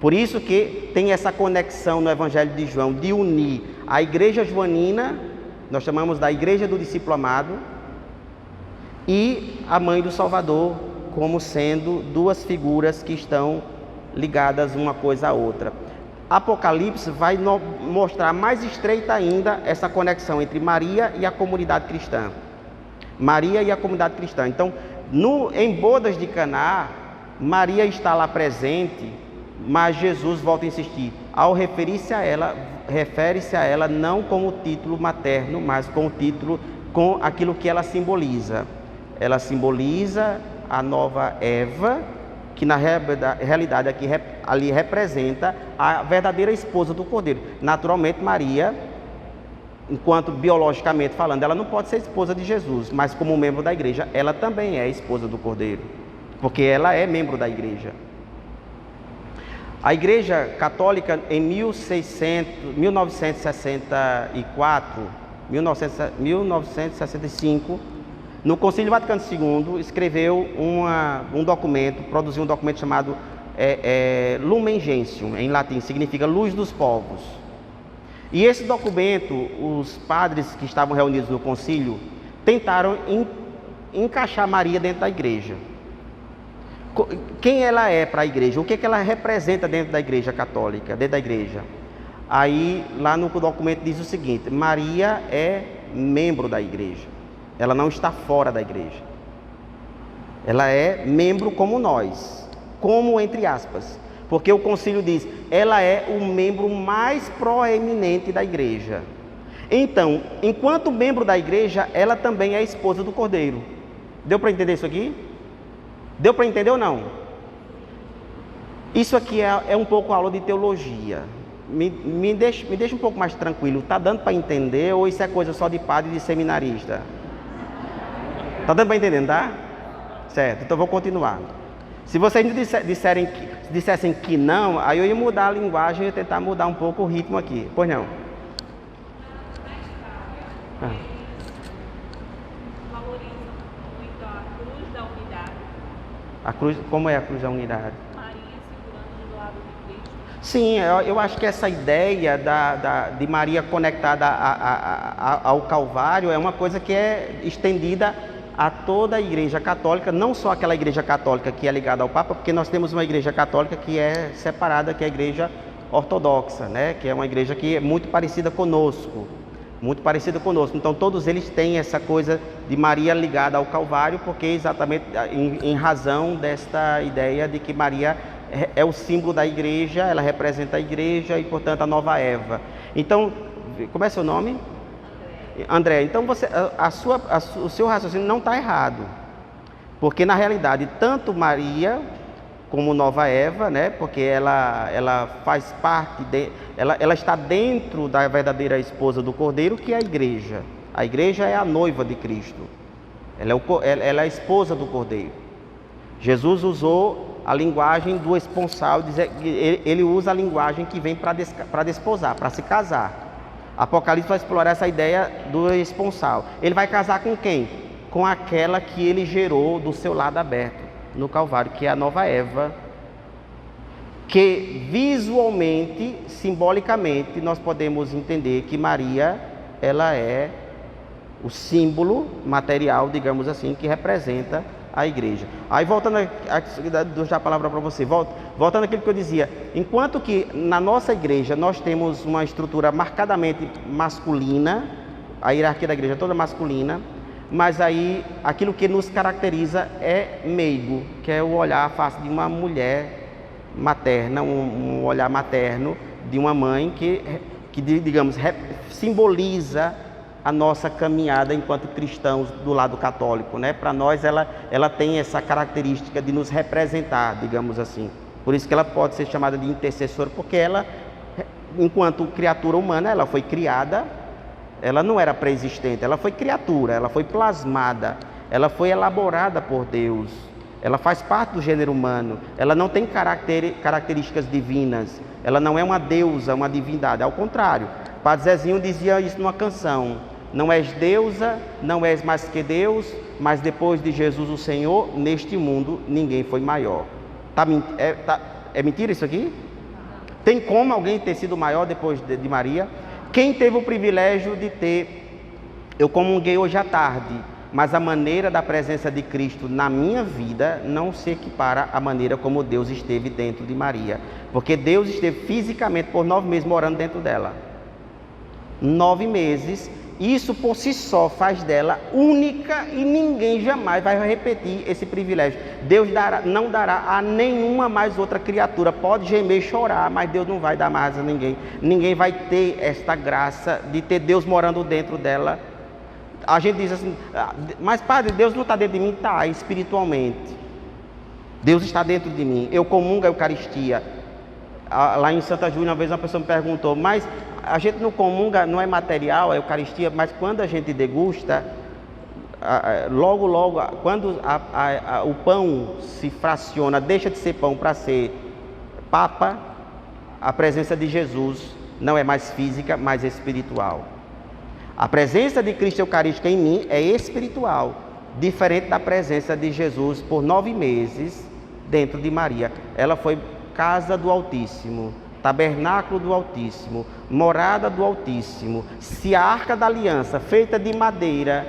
A: Por isso que tem essa conexão no Evangelho de João, de unir a igreja joanina, nós chamamos da igreja do discípulo amado, e a mãe do Salvador, como sendo duas figuras que estão ligadas uma coisa à outra. Apocalipse vai mostrar mais estreita ainda essa conexão entre Maria e a comunidade cristã. Maria e a comunidade cristã. Então, em bodas de Caná, Maria está lá presente, mas Jesus volta a insistir. Ao referir-se a ela, refere-se a ela não com o título materno, mas com o título, com aquilo que ela simboliza. Ela simboliza a nova Eva, que na realidade aqui, ali representa a verdadeira esposa do Cordeiro. Naturalmente, Maria, enquanto biologicamente falando, ela não pode ser esposa de Jesus, mas como membro da igreja, ela também é esposa do Cordeiro, porque ela é membro da igreja. A Igreja Católica, em 1965, no Concílio Vaticano II, escreveu um documento, produziu um documento chamado Lumen Gentium, em latim, significa Luz dos Povos. E esse documento, os padres que estavam reunidos no concílio, tentaram encaixar Maria dentro da igreja. Quem ela é para a igreja? O que ela representa dentro da igreja católica, dentro da igreja? Aí, lá no documento diz o seguinte: Maria é membro da igreja. Ela não está fora da igreja. Ela é membro como nós, como entre aspas. Porque o concílio diz, ela é o membro mais proeminente da igreja. Então, enquanto membro da igreja, ela também é esposa do Cordeiro. Deu para entender isso aqui? Deu para entender ou não? Isso aqui é um pouco aula de teologia. Me deixa um pouco mais tranquilo. Está dando para entender ou isso é coisa só de padre e de seminarista? Está dando para entender, tá? Certo, então vou continuar. Se vocês me dissessem que não, aí eu ia mudar a linguagem e ia tentar mudar um pouco o ritmo aqui. Pois não?
B: Valorizam muito a cruz da unidade.
A: A cruz, como é a cruz da unidade?
B: Maria segurando do lado de Cristo.
A: Sim, eu acho que essa ideia de Maria conectada ao Calvário é uma coisa que é estendida a toda a igreja católica, não só aquela igreja católica que é ligada ao Papa, porque nós temos uma igreja católica que é separada, que é a igreja ortodoxa, né? Que é uma igreja que é muito parecida conosco, então todos eles têm essa coisa de Maria ligada ao Calvário, porque exatamente em razão desta ideia de que Maria é o símbolo da igreja, ela representa a igreja e portanto a nova Eva. Então, como é seu nome? André, então o seu raciocínio não está errado, porque na realidade tanto Maria como nova Eva, né, porque ela faz parte, ela está dentro da verdadeira esposa do Cordeiro, que é a igreja. A igreja é a noiva de Cristo, ela é a esposa do Cordeiro. Jesus usou a linguagem do esponsal, ele usa a linguagem que vem para desposar, para se casar. Apocalipse vai explorar essa ideia do esponsal. Ele vai casar com quem? Com aquela que ele gerou do seu lado aberto, no Calvário, que é a nova Eva, que visualmente, simbolicamente, nós podemos entender que Maria, ela é o símbolo material, digamos assim, que representa a igreja. Aí voltando a palavra para você, voltando àquilo que eu dizia, enquanto que na nossa igreja nós temos uma estrutura marcadamente masculina, a hierarquia da igreja é toda masculina, mas aí aquilo que nos caracteriza é meigo, que é o olhar à face de uma mulher materna, um olhar materno de uma mãe que digamos, simboliza a nossa caminhada enquanto cristãos do lado católico, né? Para nós ela tem essa característica de nos representar, digamos assim. Por isso que ela pode ser chamada de intercessora, porque ela, enquanto criatura humana, ela foi criada, ela não era pré-existente, ela foi criatura, ela foi plasmada, ela foi elaborada por Deus, ela faz parte do gênero humano, ela não tem características divinas, ela não é uma deusa, uma divindade, ao contrário. Padre Zezinho dizia isso numa canção: não és deusa, não és mais que Deus, mas depois de Jesus o Senhor, neste mundo ninguém foi maior. É mentira isso aqui? Tem como alguém ter sido maior depois de Maria? Quem teve o privilégio de ter... Eu comunguei hoje à tarde, mas a maneira da presença de Cristo na minha vida não se equipara à maneira como Deus esteve dentro de Maria. Porque Deus esteve fisicamente por 9 meses morando dentro dela. 9 meses, isso por si só faz dela única e ninguém jamais vai repetir esse privilégio. Deus não dará a nenhuma mais outra criatura. Pode gemer e chorar, mas Deus não vai dar mais a ninguém. Ninguém vai ter esta graça de ter Deus morando dentro dela. A gente diz assim, mas padre, Deus não está dentro de mim? Está, espiritualmente. Deus está dentro de mim. Eu comungo a Eucaristia. Lá em Santa Júlia, uma vez uma pessoa me perguntou, mas a gente não comunga, não é material a Eucaristia, mas quando a gente degusta, logo, quando o pão se fraciona, deixa de ser pão para ser papa, a presença de Jesus não é mais física, mas espiritual. A presença de Cristo Eucarística em mim é espiritual, diferente da presença de Jesus por 9 meses dentro de Maria. Ela foi casa do Altíssimo, tabernáculo do Altíssimo, morada do Altíssimo. Se a Arca da Aliança, feita de madeira,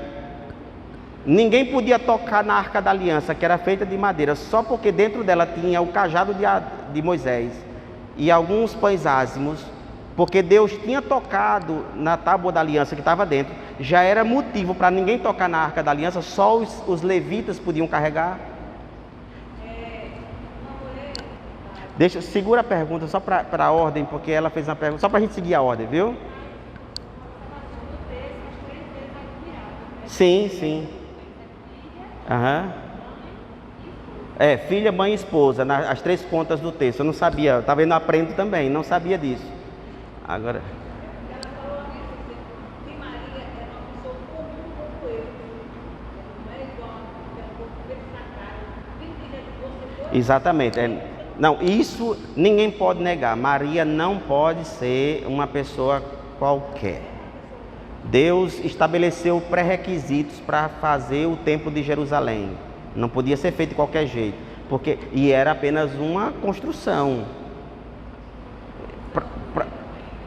A: ninguém podia tocar na Arca da Aliança, que era feita de madeira, só porque dentro dela tinha o cajado de Moisés e alguns pães ázimos, porque Deus tinha tocado na tábua da aliança que estava dentro, já era motivo para ninguém tocar na Arca da Aliança, só os levitas podiam carregar. Segura a pergunta só para a ordem, porque ela fez uma pergunta, só para a gente seguir a ordem, viu? Sim. Aham. Filha, mãe e esposa, as 3 contas do texto. Eu não sabia, estava vendo, aprendo também, não sabia disso. Agora... Exatamente. Não, isso ninguém pode negar. Maria não pode ser uma pessoa qualquer. Deus estabeleceu pré-requisitos para fazer o Templo de Jerusalém. Não podia ser feito de qualquer jeito, e era apenas uma construção.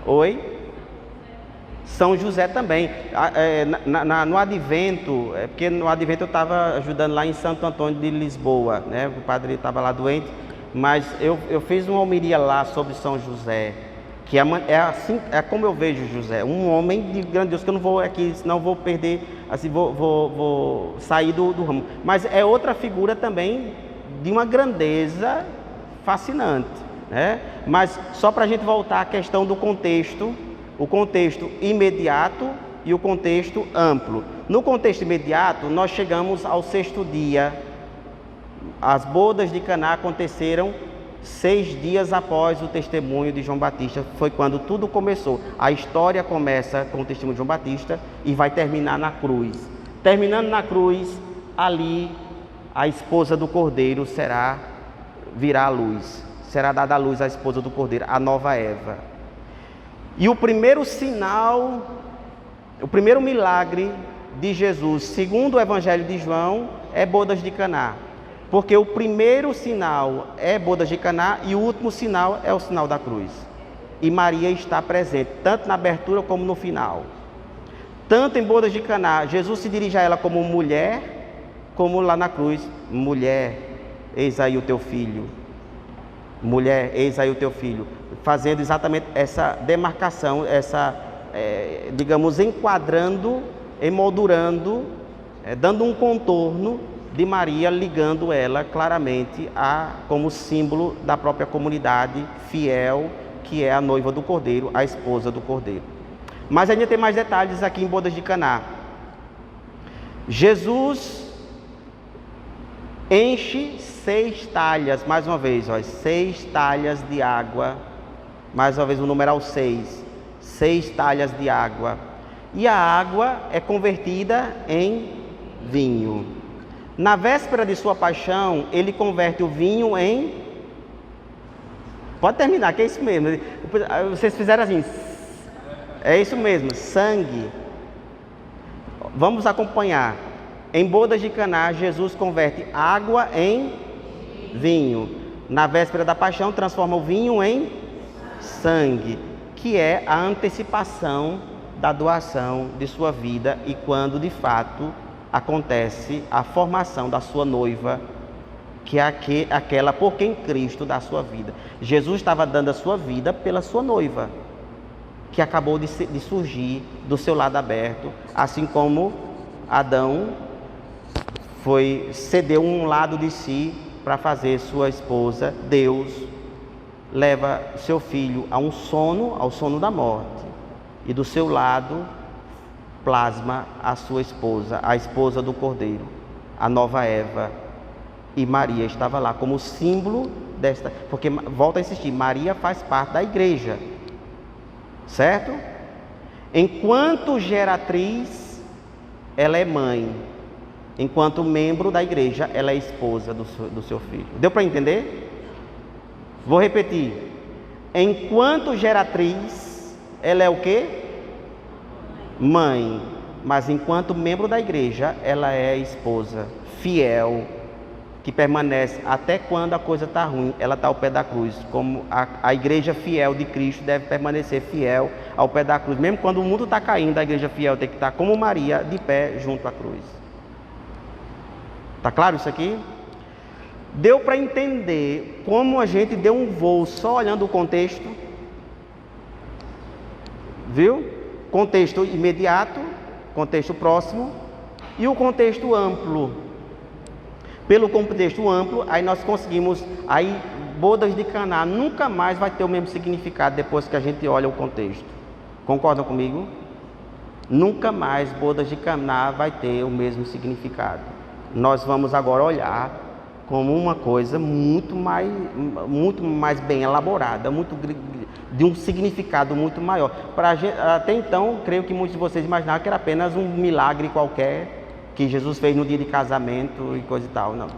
A: Oi? São José também. No Advento, porque no Advento eu estava ajudando lá em Santo Antônio de Lisboa, né? O padre estava lá doente, mas eu fiz uma homilia lá sobre São José, que é como eu vejo José, um homem de grandioso, que eu não vou aqui, senão vou perder, assim, vou sair do ramo. Mas é outra figura também de uma grandeza fascinante, né? Mas só para a gente voltar à questão do contexto, o contexto imediato e o contexto amplo. No contexto imediato, nós chegamos ao 6º dia. As bodas de Caná aconteceram 6 dias após o testemunho de João Batista. Foi quando tudo começou. A história começa com o testemunho de João Batista e vai terminar na cruz. Terminando na cruz, ali a esposa do Cordeiro virá à luz. Será dada à luz a esposa do Cordeiro, a nova Eva. E o primeiro sinal, o primeiro milagre de Jesus, segundo o Evangelho de João, é bodas de Caná. Porque o primeiro sinal é bodas de Caná e o último sinal é o sinal da cruz. E Maria está presente, tanto na abertura como no final. Tanto em bodas de Caná, Jesus se dirige a ela como mulher, como lá na cruz, mulher, eis aí o teu filho. Mulher, eis aí o teu filho. Fazendo exatamente essa demarcação, digamos, enquadrando, emoldurando, dando um contorno de Maria, ligando ela claramente como símbolo da própria comunidade fiel, que é a noiva do Cordeiro, a esposa do Cordeiro. Mas ainda tem mais detalhes aqui em bodas de Caná. Jesus enche 6 talhas, mais uma vez, 6 talhas de água, mais uma vez o numeral 6, 6 talhas de água, e a água é convertida em vinho. Na véspera de sua paixão, ele converte o vinho em... Pode terminar, que é isso mesmo. Vocês fizeram assim, é isso mesmo, sangue. Vamos acompanhar. Em bodas de Caná, Jesus converte água em vinho. na véspera da paixão, transforma o vinho em sangue, que é a antecipação da doação de sua vida e quando de fato acontece a formação da sua noiva, que é aquela por quem Cristo dá a sua vida. Jesus estava dando a sua vida pela sua noiva, que acabou de surgir do seu lado aberto, assim como Adão cedeu um lado de si para fazer sua esposa. Deus leva seu filho ao sono da morte, e do seu lado plasma a sua esposa, a esposa do Cordeiro, a nova Eva. E Maria estava lá como símbolo desta, porque, volto a insistir, Maria faz parte da igreja, certo? Enquanto geratriz, ela é mãe. Enquanto membro da igreja, ela é esposa do seu filho. Deu para entender? Vou repetir. Enquanto geratriz, ela é o quê? Mãe. Mas enquanto membro da igreja, ela é esposa, fiel, que permanece até quando a coisa está ruim, ela está ao pé da cruz. Como a igreja fiel de Cristo deve permanecer fiel ao pé da cruz. Mesmo quando o mundo está caindo, a igreja fiel tem que estar como Maria, de pé junto à cruz. Está claro isso aqui? Deu para entender como a gente deu um voo só olhando o contexto? Viu? Contexto imediato, contexto próximo e o contexto amplo. Pelo contexto amplo, aí nós conseguimos, aí bodas de Caná nunca mais vai ter o mesmo significado depois que a gente olha o contexto. Concordam comigo? Nunca mais bodas de Caná vai ter o mesmo significado. Nós vamos agora olhar como uma coisa muito mais bem elaborada, de um significado muito maior. Até então, creio que muitos de vocês imaginavam que era apenas um milagre qualquer que Jesus fez no dia de casamento e coisa e tal. Não,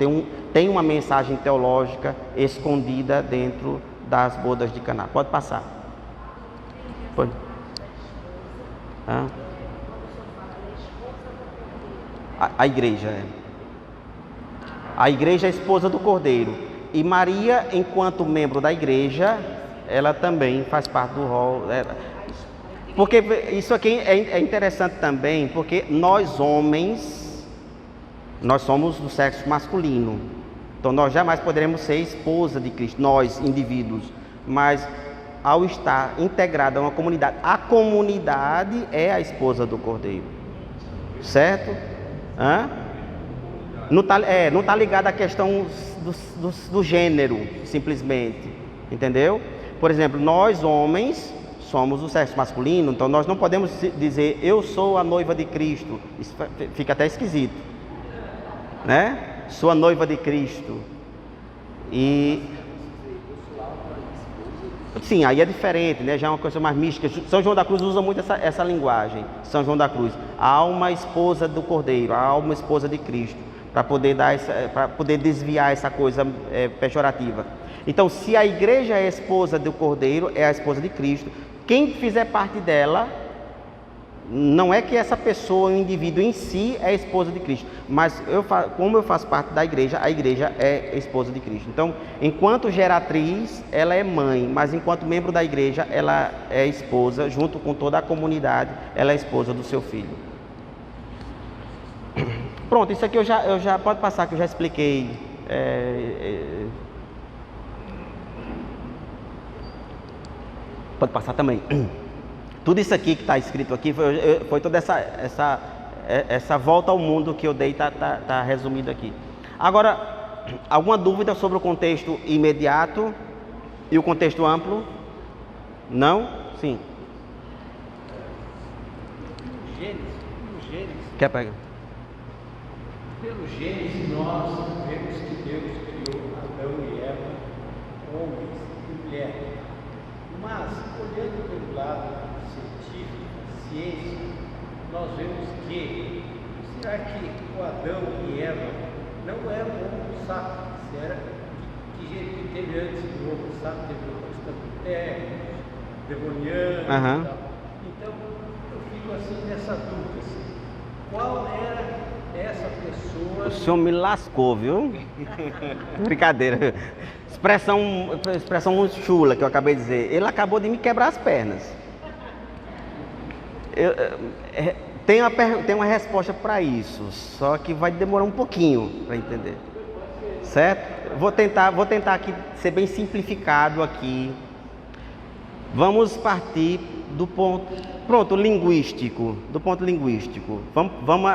A: tem uma mensagem teológica escondida dentro das bodas de Caná. Pode passar. Pode. A igreja é. A igreja é a esposa do Cordeiro. E Maria, enquanto membro da igreja, ela também faz parte do rol. Porque isso aqui é interessante também, porque nós homens, nós somos do sexo masculino. Então nós jamais poderemos ser esposa de Cristo, nós, indivíduos. Mas ao estar integrado a uma comunidade, a comunidade é a esposa do Cordeiro. Certo? Não está ligado à questão do gênero, simplesmente. Entendeu? Por exemplo, nós homens somos o sexo masculino, então nós não podemos dizer eu sou a noiva de Cristo. Isso fica até esquisito, né? Sou a noiva de Cristo. E sim, aí é diferente, né? Já é uma coisa mais mística. São João da Cruz usa muito essa linguagem. São João da Cruz, a alma esposa do Cordeiro, a alma esposa de Cristo, para poder desviar essa coisa pejorativa. Então, se a igreja é a esposa do Cordeiro, é a esposa de Cristo. Quem fizer parte dela, não é que essa pessoa, o indivíduo em si, é a esposa de Cristo. Mas como eu faço parte da igreja, a igreja é a esposa de Cristo. Então, enquanto geratriz, ela é mãe. Mas enquanto membro da igreja, ela é esposa, junto com toda a comunidade, ela é esposa do seu filho. Pronto, isso aqui eu já pode passar, que eu já expliquei. Pode passar também. Tudo isso aqui que está escrito aqui foi toda essa volta ao mundo que eu dei, está resumido aqui. Agora, alguma dúvida sobre o contexto imediato e o contexto amplo? Não? Sim.
C: Gênesis.
A: Quer pegar?
C: Pelo Gênesis, nós vemos que Deus criou Adão e Eva, homens e mulher. Mas, olhando pelo lado científico, ciência, nós vemos que, será que o Adão e Eva não eram Homo sapiens? Era que gente teve antes do Homo sapiens, teve o Australopithecus, Devoniano e tal. Então, eu fico assim nessa dúvida, assim, qual era essa pessoa?
A: O senhor me lascou, viu? Brincadeira. expressão chula que eu acabei de dizer. Ele acabou de me quebrar as pernas. Tem uma resposta para isso, só que vai demorar um pouquinho para entender. Certo? Vou tentar aqui ser bem simplificado aqui. Vamos partir do ponto linguístico. Vamos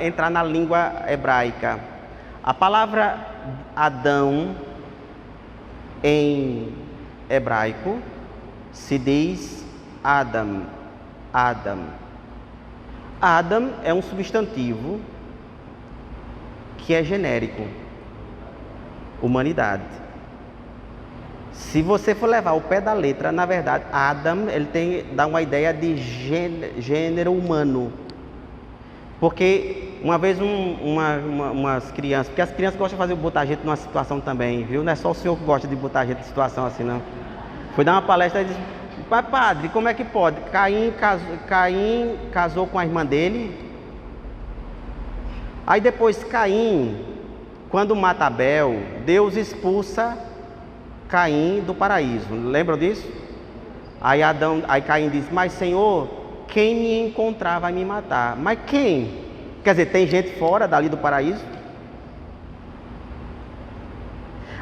A: entrar na língua hebraica. A palavra Adão em hebraico se diz Adam. Adam é um substantivo que é genérico. Humanidade. Se você for levar o pé da letra, na verdade, Adam, ele dá uma ideia de gênero humano. Porque uma vez umas crianças, porque as crianças gostam de botar a gente numa situação também, viu? Não é só o senhor que gosta de botar a gente em situação assim, não. Fui dar uma palestra e disse: padre, como é que pode? Caim casou com a irmã dele. Aí depois Caim, quando mata Abel, Deus expulsa Caim do paraíso. Lembram disso? Aí Caim diz: mas Senhor, quem me encontrar vai me matar. Mas quem? Quer dizer, tem gente fora dali do paraíso?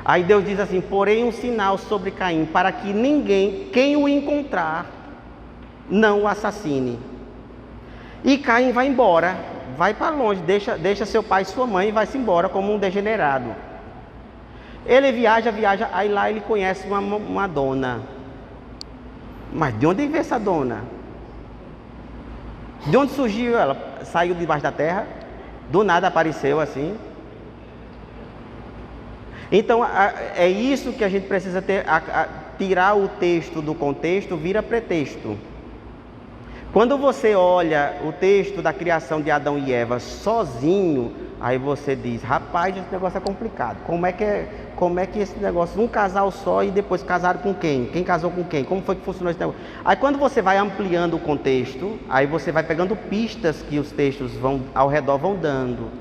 A: Aí Deus diz assim: porém um sinal sobre Caim, para que ninguém, quem o encontrar, não o assassine. E Caim vai embora, vai para longe, deixa seu pai e sua mãe e vai-se embora como um degenerado. Ele viaja, aí lá ele conhece uma dona. Mas de onde veio essa dona? De onde surgiu ela? Saiu debaixo da terra? Do nada apareceu assim? Então, é isso que a gente precisa ter, tirar o texto do contexto vira pretexto. Quando você olha o texto da criação de Adão e Eva sozinho, aí você diz: rapaz, esse negócio é complicado. Como é que esse negócio, um casal só e depois casaram com quem? Quem casou com quem? Como foi que funcionou esse negócio? Aí quando você vai ampliando o contexto, aí você vai pegando pistas que os textos ao redor vão dando.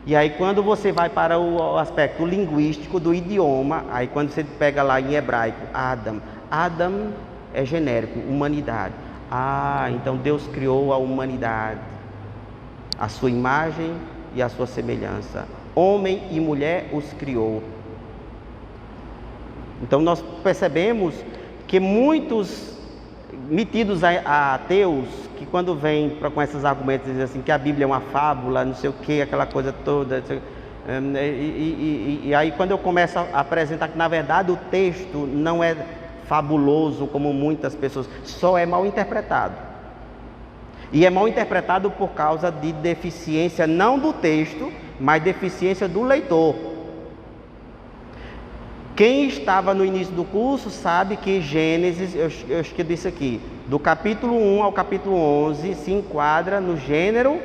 A: E aí quando você vai para o aspecto linguístico do idioma, aí quando você pega lá em hebraico, Adam é genérico, humanidade. Então Deus criou a humanidade, a sua imagem e a sua semelhança. Homem e mulher os criou. Então nós percebemos que muitos metidos a ateus, que quando vêm com esses argumentos, dizem assim, que a Bíblia é uma fábula, não sei o que, aquela coisa toda. E aí quando eu começo a apresentar que na verdade o texto não é fabuloso como muitas pessoas, só é mal interpretado. E é mal interpretado por causa de deficiência, não do texto, mas deficiência do leitor. Quem estava no início do curso sabe que Gênesis, eu acho que eu disse aqui, do capítulo 1 ao capítulo 11, se enquadra no gênero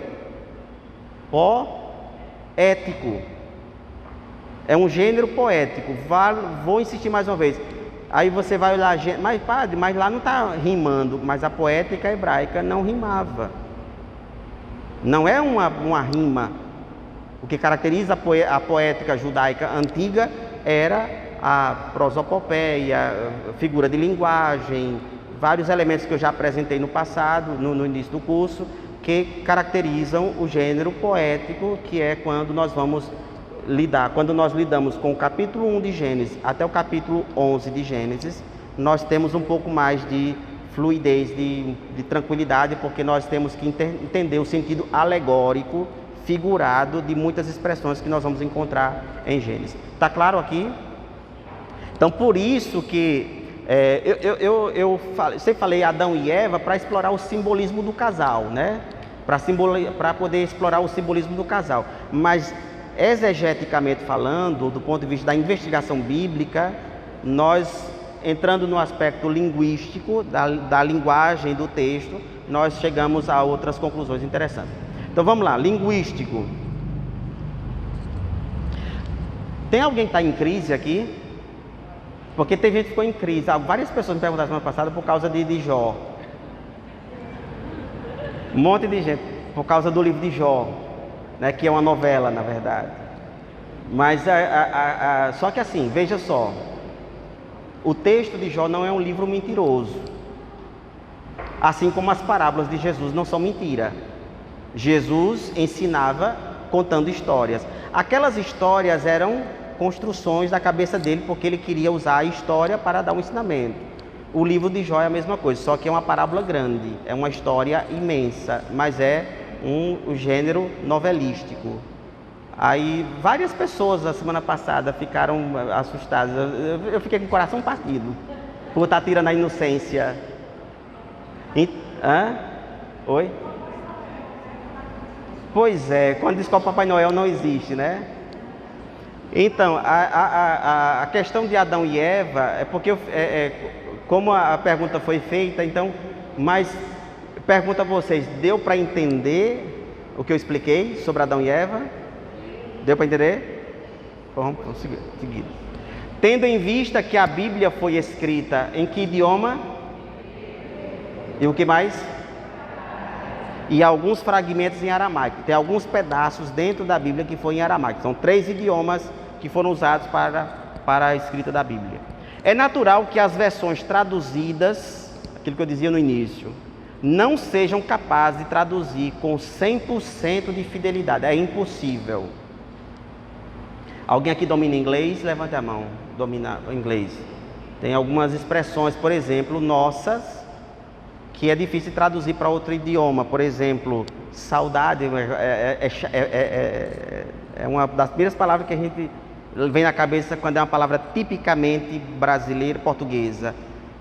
A: poético. É um gênero poético. Vou insistir mais uma vez. Aí você vai olhar, mas padre, mas lá não está rimando, mas a poética hebraica não rimava. Não é uma rima. O que caracteriza a poética judaica antiga era a prosopopeia, figura de linguagem, vários elementos que eu já apresentei no passado, no início do curso, que caracterizam o gênero poético, que é quando nós lidamos com o capítulo 1 de Gênesis até o capítulo 11 de Gênesis, nós temos um pouco mais de fluidez, de tranquilidade, porque nós temos que entender o sentido alegórico, figurado de muitas expressões que nós vamos encontrar em Gênesis. Está claro aqui? Então, por isso que eu sempre falei Adão e Eva para explorar o simbolismo do casal, né? Para poder explorar o simbolismo do casal. Mas, exegeticamente falando, do ponto de vista da investigação bíblica, nós, entrando no aspecto linguístico, da linguagem do texto, nós chegamos a outras conclusões interessantes. Então, vamos lá, linguístico. Tem alguém que está em crise aqui? Porque tem gente que ficou em crise. Várias pessoas me perguntaram semana passada por causa de Jó. Um monte de gente por causa do livro de Jó, né, que é uma novela, na verdade. Mas só que assim, veja só, O texto de Jó não é um livro mentiroso. Assim como as parábolas de Jesus não são mentira. Jesus ensinava contando histórias. Aquelas histórias eram construções da cabeça dele, porque ele queria usar a história para dar um ensinamento. O livro de Jó é a mesma coisa, só que é uma parábola grande, é uma história imensa, mas é um gênero novelístico. Aí várias pessoas na semana passada ficaram assustadas. Eu fiquei com o coração partido por estar tirando a inocência. Oi? Pois é, quando diz que o Papai Noel não existe, né? Então, a questão de Adão e Eva é porque, como a pergunta foi feita, então, mas pergunto a vocês, deu para entender o que eu expliquei sobre Adão e Eva? Deu para entender? Vamos seguir. Tendo em vista que a Bíblia foi escrita em que idioma? E o que mais? E alguns fragmentos em aramaico. Tem alguns pedaços dentro da Bíblia que foi em aramaico. São 3 idiomas que foram usados para a escrita da Bíblia. É natural que as versões traduzidas, aquilo que eu dizia no início, não sejam capazes de traduzir com 100% de fidelidade. É impossível. Alguém aqui domina inglês? Levante a mão. Domina inglês. Tem algumas expressões, por exemplo, nossas, que é difícil traduzir para outro idioma. Por exemplo, saudade é uma das primeiras palavras que a gente vem na cabeça quando é uma palavra tipicamente brasileira, portuguesa.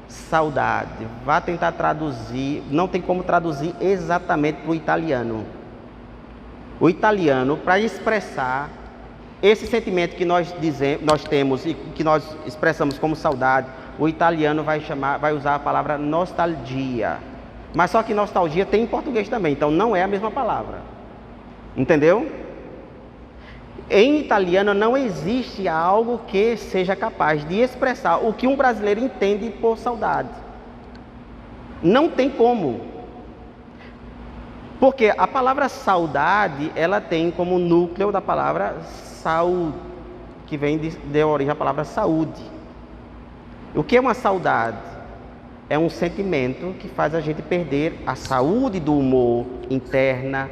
A: Saudade. Vá tentar traduzir, não tem como traduzir exatamente para o italiano. O italiano, para expressar esse sentimento que nós temos e que nós expressamos como saudade, o italiano vai usar a palavra nostalgia. Mas só que nostalgia tem em português também, então não é a mesma palavra. Entendeu? Em italiano não existe algo que seja capaz de expressar o que um brasileiro entende por saudade. Não tem como. Porque a palavra saudade, ela tem como núcleo da palavra saúde, que vem de origem à palavra saúde. O que é uma saudade? É um sentimento que faz a gente perder a saúde do humor interna.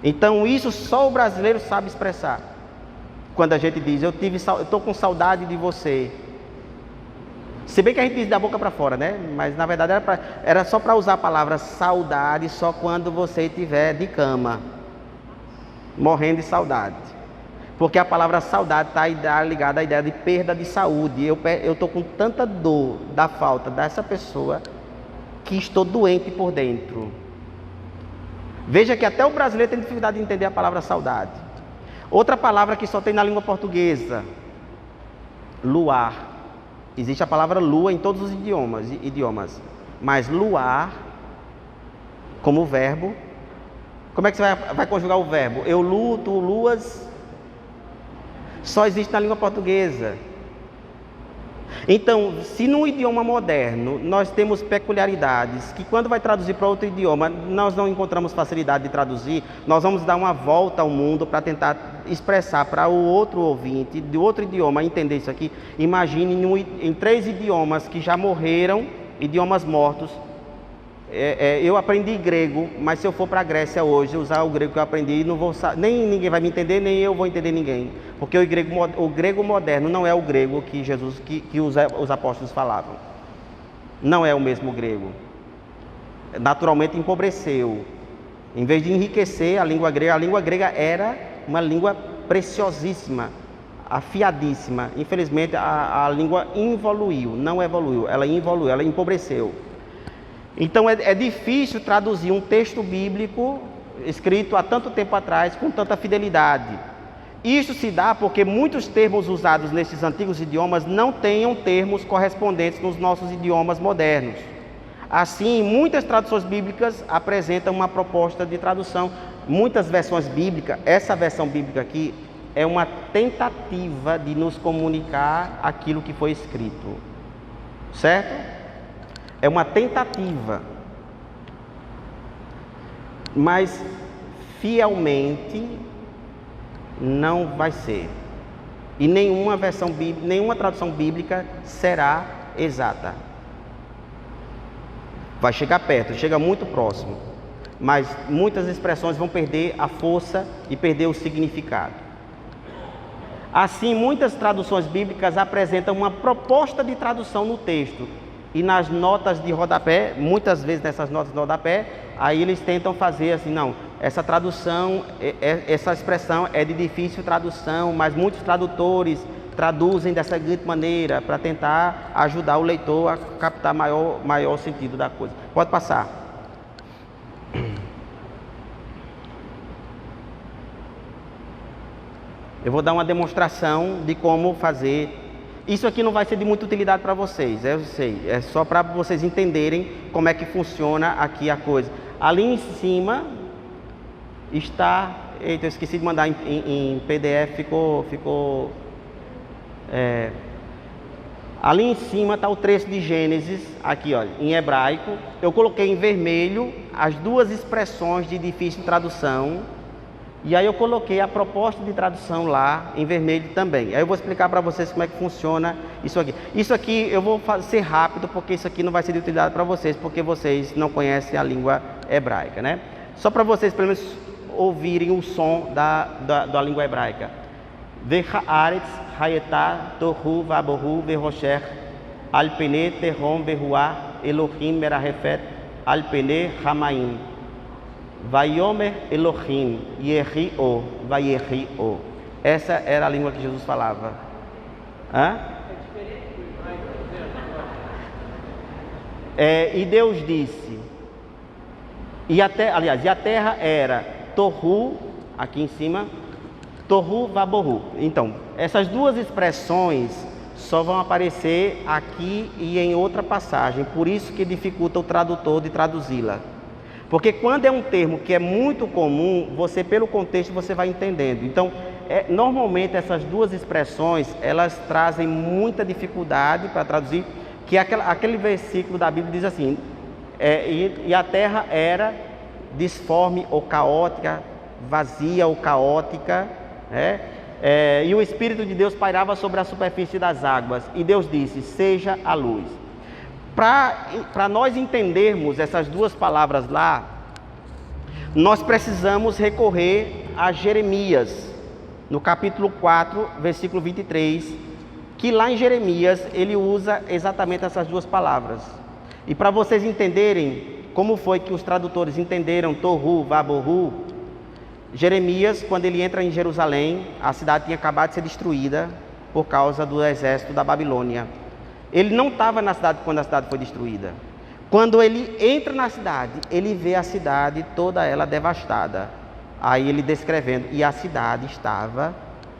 A: Então isso só o brasileiro sabe expressar. Quando a gente diz, eu estou com saudade de você. Se bem que a gente diz da boca para fora, né? Mas na verdade era só para usar a palavra saudade só quando você estiver de cama, morrendo de saudade. Porque a palavra saudade está ligada à ideia de perda de saúde. Eu estou com tanta dor da falta dessa pessoa que estou doente por dentro. Veja que até o brasileiro tem dificuldade de entender a palavra saudade. Outra palavra que só tem na língua portuguesa, luar. Existe a palavra lua em todos os idiomas. Mas luar, como verbo, como é que você vai conjugar o verbo? Eu luo, tu luas. Só existe na língua portuguesa. Então, se no idioma moderno nós temos peculiaridades que quando vai traduzir para outro idioma nós não encontramos facilidade de traduzir, nós vamos dar uma volta ao mundo para tentar expressar para o outro ouvinte de outro idioma entender isso aqui. Imagine em 3 idiomas que já morreram, idiomas mortos. Eu aprendi grego, mas se eu for para a Grécia hoje usar o grego que eu aprendi, nem ninguém vai me entender, nem eu vou entender ninguém, porque o grego moderno não é o grego que Jesus, que os apóstolos falavam. Não é o mesmo grego. Naturalmente empobreceu. Em vez de enriquecer a língua grega era uma língua preciosíssima, afiadíssima. Infelizmente a língua involuiu, não evoluiu, ela involuiu, ela empobreceu. Então é difícil traduzir um texto bíblico escrito há tanto tempo atrás com tanta fidelidade. Isso se dá porque muitos termos usados nesses antigos idiomas não tenham termos correspondentes nos nossos idiomas modernos. Assim, muitas traduções bíblicas apresentam uma proposta de tradução. Muitas versões bíblicas, essa versão bíblica aqui, é uma tentativa de nos comunicar aquilo que foi escrito. Certo? É uma tentativa, mas fielmente não vai ser. E nenhuma nenhuma tradução bíblica será exata. Vai chegar perto, chega muito próximo. Mas muitas expressões vão perder a força e perder o significado. Assim, muitas traduções bíblicas apresentam uma proposta de tradução no texto. E nas notas de rodapé, muitas vezes nessas notas de rodapé, aí eles tentam fazer assim, não, essa tradução, essa expressão é de difícil tradução, mas muitos tradutores traduzem dessa seguinte maneira para tentar ajudar o leitor a captar maior sentido da coisa. Pode passar. Eu vou dar uma demonstração de como fazer. Isso aqui não vai ser de muita utilidade para vocês, eu sei. É só para vocês entenderem como é que funciona aqui a coisa. Ali em cima está... Eita, eu esqueci de mandar em PDF, ficou ali em cima está o trecho de Gênesis, aqui olha, em hebraico. Eu coloquei em vermelho as duas expressões de difícil tradução. E aí eu coloquei a proposta de tradução lá em vermelho também. Aí eu vou explicar para vocês como é que funciona isso aqui. Isso aqui eu vou ser rápido, porque isso aqui não vai ser de utilidade para vocês, porque vocês não conhecem a língua hebraica, né? Só para vocês pelo menos ouvirem o som da língua hebraica. V'haaretz hayetah tohu vabohu ve'rosher al pene tehom ve'ruah Elohim merahefet al pene hamaim. Vaiomer Elohim Yehi-o, Vayehi-o. Essa era a língua que Jesus falava. E Deus disse. E a terra era Tohu, aqui em cima, Tohu Vabohu. Então, essas duas expressões só vão aparecer aqui e em outra passagem. Por isso que dificulta o tradutor de traduzi-la. Porque quando é um termo que é muito comum, você pelo contexto você vai entendendo. Então, normalmente essas duas expressões, elas trazem muita dificuldade para traduzir, que aquele versículo da Bíblia diz assim, e a terra era disforme ou caótica, vazia ou caótica, e o Espírito de Deus pairava sobre a superfície das águas, e Deus disse, seja a luz. Para nós entendermos essas duas palavras lá, nós precisamos recorrer a Jeremias, no capítulo 4, versículo 23, que lá em Jeremias ele usa exatamente essas duas palavras. E para vocês entenderem como foi que os tradutores entenderam Tohu, Vabohu, Jeremias, quando ele entra em Jerusalém, a cidade tinha acabado de ser destruída por causa do exército da Babilônia. Ele não estava na cidade quando a cidade foi destruída. Quando ele entra na cidade, ele vê a cidade toda ela devastada. Aí ele descrevendo, e a cidade estava,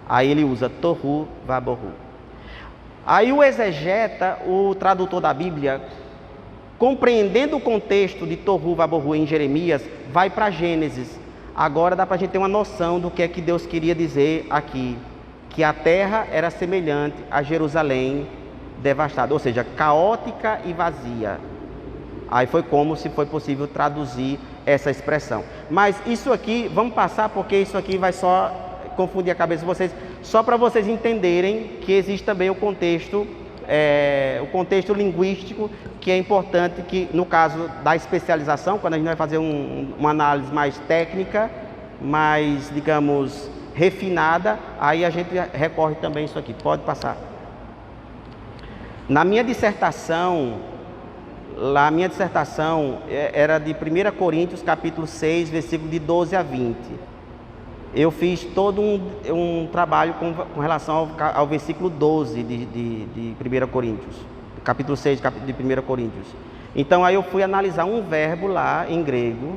A: aí ele usa Tohu Vabohu. Aí o exegeta, o tradutor da Bíblia, compreendendo o contexto de Tohu Vabohu em Jeremias, vai para Gênesis. Agora dá para a gente ter uma noção do que é que Deus queria dizer aqui. Que a terra era semelhante a Jerusalém devastada, ou seja, caótica e vazia. Aí foi como se foi possível traduzir essa expressão. Mas isso aqui, vamos passar porque isso aqui vai só confundir a cabeça de vocês, só para vocês entenderem que existe também o contexto linguístico, que é importante que, no caso da especialização, quando a gente vai fazer uma análise mais técnica, mais, digamos, refinada, aí a gente recorre também a isso aqui. Pode passar. Na minha dissertação, era de 1 Coríntios, capítulo 6, versículo de 12 a 20. Eu fiz todo um trabalho com relação ao versículo 12 de 1 Coríntios, capítulo 6 de 1 Coríntios. Então aí eu fui analisar um verbo lá em grego,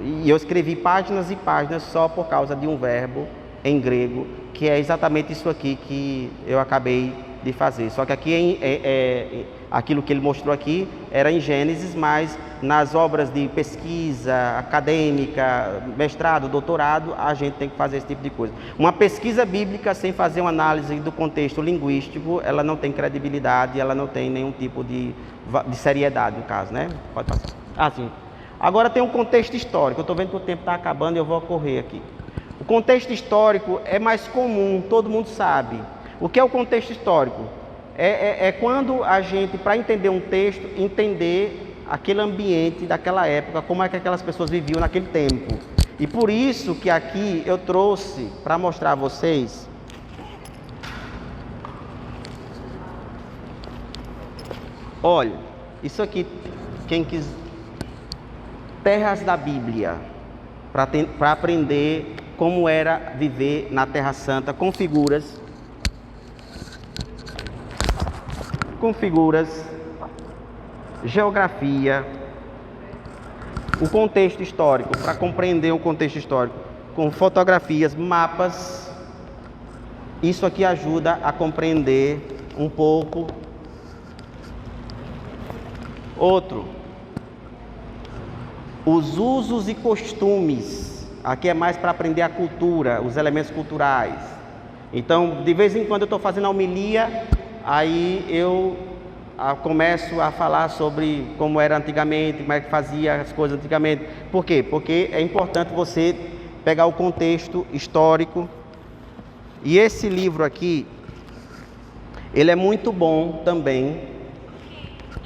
A: e eu escrevi páginas e páginas só por causa de um verbo em grego, que é exatamente isso aqui que eu acabei de fazer. Só que aqui aquilo que ele mostrou aqui era em Gênesis, mas nas obras de pesquisa acadêmica, mestrado, doutorado, a gente tem que fazer esse tipo de coisa. Uma pesquisa bíblica sem fazer uma análise do contexto linguístico, ela não tem credibilidade, ela não tem nenhum tipo de seriedade no caso, né? Pode passar. Sim. Agora tem um contexto histórico. Eu estou vendo que o tempo está acabando e eu vou correr aqui. O contexto histórico é mais comum, todo mundo sabe. O que é o contexto histórico? É quando a gente, para entender um texto, entender aquele ambiente daquela época, como é que aquelas pessoas viviam naquele tempo. E por isso que aqui eu trouxe para mostrar a vocês. Olha, isso aqui, quem quiser, terras da Bíblia, para aprender como era viver na Terra Santa, com figuras, geografia, o contexto histórico, para compreender o contexto histórico, com fotografias, mapas. Isso aqui ajuda a compreender um pouco. Outro, os usos e costumes. Aqui é mais para aprender a cultura, os elementos culturais. Então, de vez em quando eu estou fazendo a homilia, aí eu começo a falar sobre como era antigamente, como é que fazia as coisas antigamente. Por quê? Porque é importante você pegar o contexto histórico. E esse livro aqui, ele é muito bom também.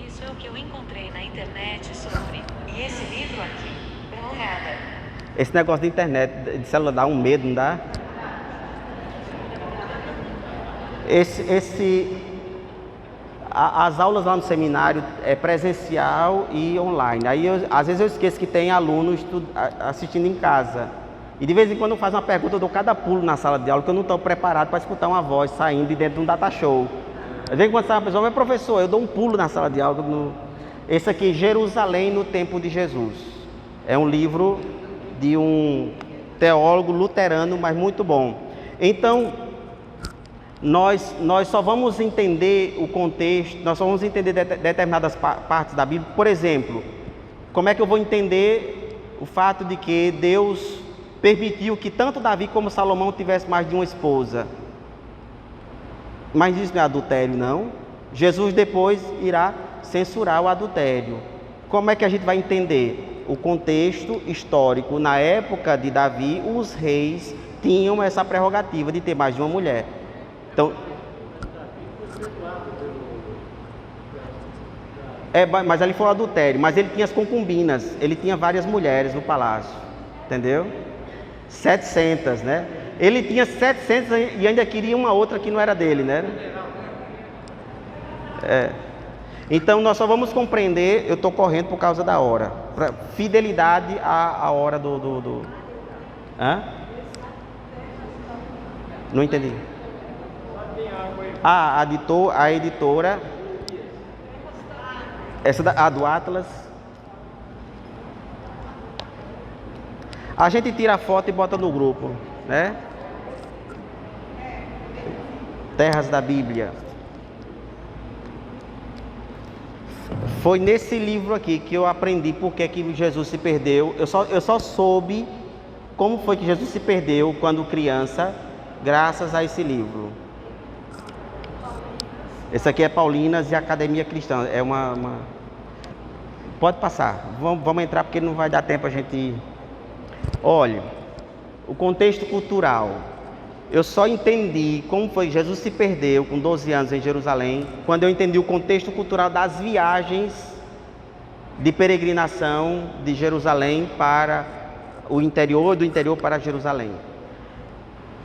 D: Isso é o que eu encontrei na internet sobre. E esse livro aqui, dá uma olhada.
A: Esse negócio de internet, de celular, dá um medo, não dá? As aulas lá no seminário é presencial e online. Aí, às vezes eu esqueço que tem aluno assistindo em casa. E de vez em quando eu faço uma pergunta, eu dou cada pulo na sala de aula, que eu não estou preparado para escutar uma voz saindo de dentro de um data show. Às vezes quando sai uma pessoa, meu professor, eu dou um pulo na sala de aula. Esse aqui, Jerusalém no Tempo de Jesus. É um livro de um teólogo luterano, mas muito bom. Então, nós só vamos entender o contexto, nós só vamos entender determinadas partes da Bíblia. Por exemplo, como é que eu vou entender o fato de que Deus permitiu que tanto Davi como Salomão tivessem mais de uma esposa? Mas isso não é adultério, não. Jesus depois irá censurar o adultério. Como é que a gente vai entender o contexto histórico? Na época de Davi, os reis tinham essa prerrogativa de ter mais de uma mulher. Então, mas ali foi o adultério, mas ele tinha as concubinas, ele tinha várias mulheres no palácio, entendeu? 700, né? Ele tinha 700 e ainda queria uma outra que não era dele, né? Então nós só vamos compreender, eu estou correndo por causa da hora, fidelidade à hora Hã? Não entendi. A editora, a do Atlas. A gente tira a foto e bota no grupo, né? Terras da Bíblia. Foi nesse livro aqui que eu aprendi por que Jesus se perdeu. Eu só soube como foi que Jesus se perdeu quando criança, graças a esse livro. Esse aqui é Paulinas e Academia Cristã. É uma... Pode passar. Vamos entrar porque não vai dar tempo a gente... Olha, o contexto cultural. Eu só entendi como foi que Jesus se perdeu com 12 anos em Jerusalém, quando eu entendi o contexto cultural das viagens de peregrinação de Jerusalém para o interior, do interior para Jerusalém.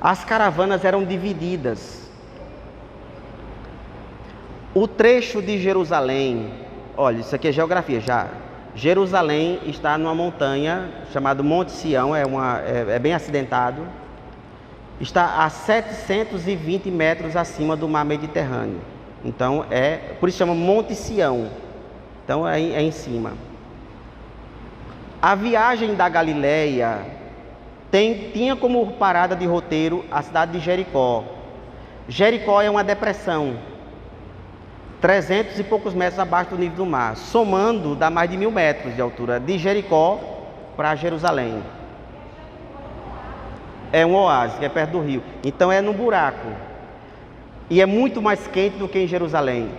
A: As caravanas eram divididas. O trecho de Jerusalém, olha, isso aqui é geografia já. Jerusalém está numa montanha chamada Monte Sião, é bem acidentado. Está a 720 metros acima do mar Mediterrâneo. Então, por isso chama Monte Sião. Então, é em cima. A viagem da Galileia tinha como parada de roteiro a cidade de Jericó. Jericó é uma depressão, 300 e poucos metros abaixo do nível do mar. Somando, dá mais de 1000 metros de altura, de Jericó para Jerusalém. É um oásis, que é perto do rio. Então é num buraco. E é muito mais quente do que em Jerusalém.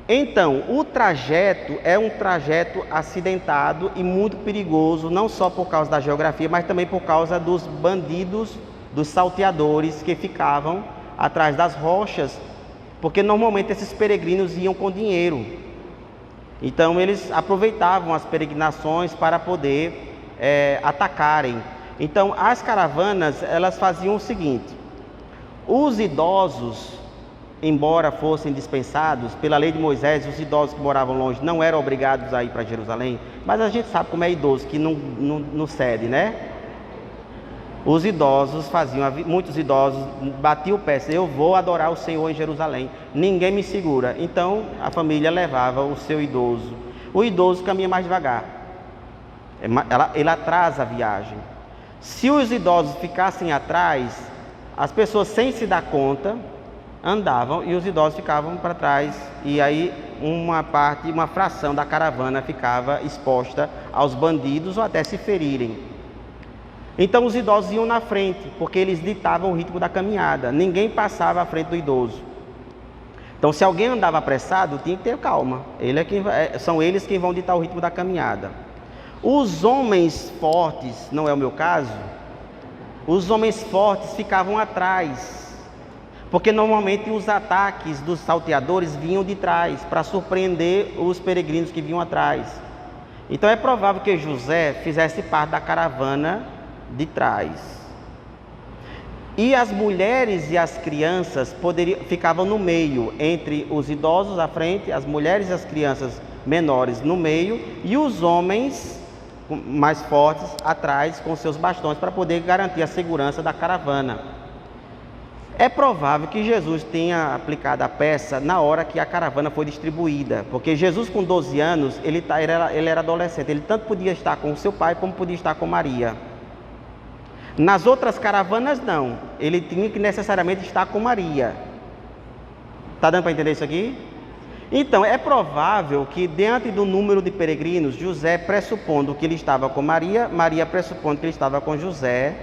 A: Então, o trajeto é um trajeto acidentado e muito perigoso, não só por causa da geografia, mas também por causa dos bandidos, dos salteadores que ficavam atrás das rochas, porque normalmente esses peregrinos iam com dinheiro. Então, eles aproveitavam as peregrinações para poder atacarem. Então, as caravanas, elas faziam o seguinte: os idosos, embora fossem dispensados pela lei de Moisés, os idosos que moravam longe não eram obrigados a ir para Jerusalém, mas a gente sabe como é idoso, que não cede, né? Os idosos faziam, muitos idosos batiam o pé, eu vou adorar o Senhor em Jerusalém, ninguém me segura. Então a família levava o seu idoso. O idoso caminha mais devagar, ele atrasa a viagem. Se os idosos ficassem atrás, as pessoas, sem se dar conta, andavam e os idosos ficavam para trás, e aí uma fração da caravana ficava exposta aos bandidos ou até se ferirem. Então os idosos iam na frente, porque eles ditavam o ritmo da caminhada, ninguém passava à frente do idoso. Então, se alguém andava apressado, tinha que ter calma, são eles quem vão ditar o ritmo da caminhada. Os homens fortes, não é o meu caso, os homens fortes ficavam atrás, porque normalmente os ataques dos salteadores vinham de trás, para surpreender os peregrinos que vinham atrás. Então é provável que José fizesse parte da caravana de trás. E as mulheres e as crianças ficavam no meio, entre os idosos à frente, as mulheres e as crianças menores no meio, e os homens mais fortes atrás com seus bastões, para poder garantir a segurança da caravana. É provável que Jesus tenha aplicado a peça na hora que a caravana foi distribuída, porque Jesus, com 12 anos, ele era adolescente, ele tanto podia estar com o seu pai como podia estar com Maria. Nas outras caravanas não, ele tinha que necessariamente estar com Maria. Está dando para entender isso aqui? Então, é provável que diante do número de peregrinos, José, pressupondo que ele estava com Maria, Maria pressupondo que ele estava com José,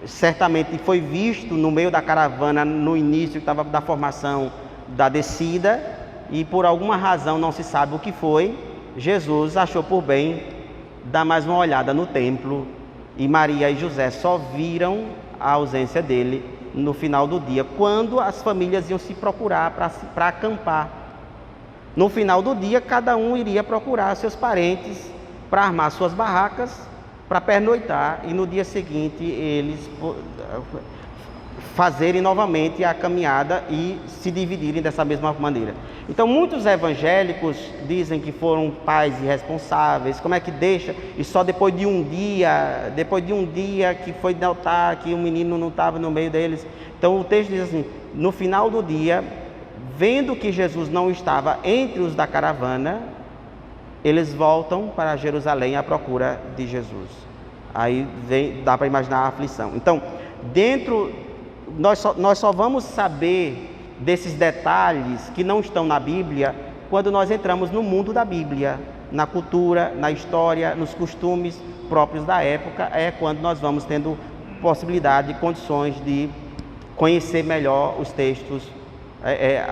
A: certamente foi visto no meio da caravana, no início que estava da formação da descida, e por alguma razão, não se sabe o que foi, Jesus achou por bem dar mais uma olhada no templo, e Maria e José só viram a ausência dele no final do dia, quando as famílias iam se procurar para acampar. No final do dia, cada um iria procurar seus parentes para armar suas barracas, para pernoitar, e no dia seguinte eles fazerem novamente a caminhada e se dividirem dessa mesma maneira. Então, muitos evangélicos dizem que foram pais irresponsáveis, como é que deixa, e só depois de um dia que foi notar que o menino não estava no meio deles. Então, o texto diz assim: no final do dia, vendo que Jesus não estava entre os da caravana, eles voltam para Jerusalém à procura de Jesus. Aí dá para imaginar a aflição. Então, nós só vamos saber desses detalhes que não estão na Bíblia quando nós entramos no mundo da Bíblia, na cultura, na história, nos costumes próprios da época. É quando nós vamos tendo possibilidade e condições de conhecer melhor os textos,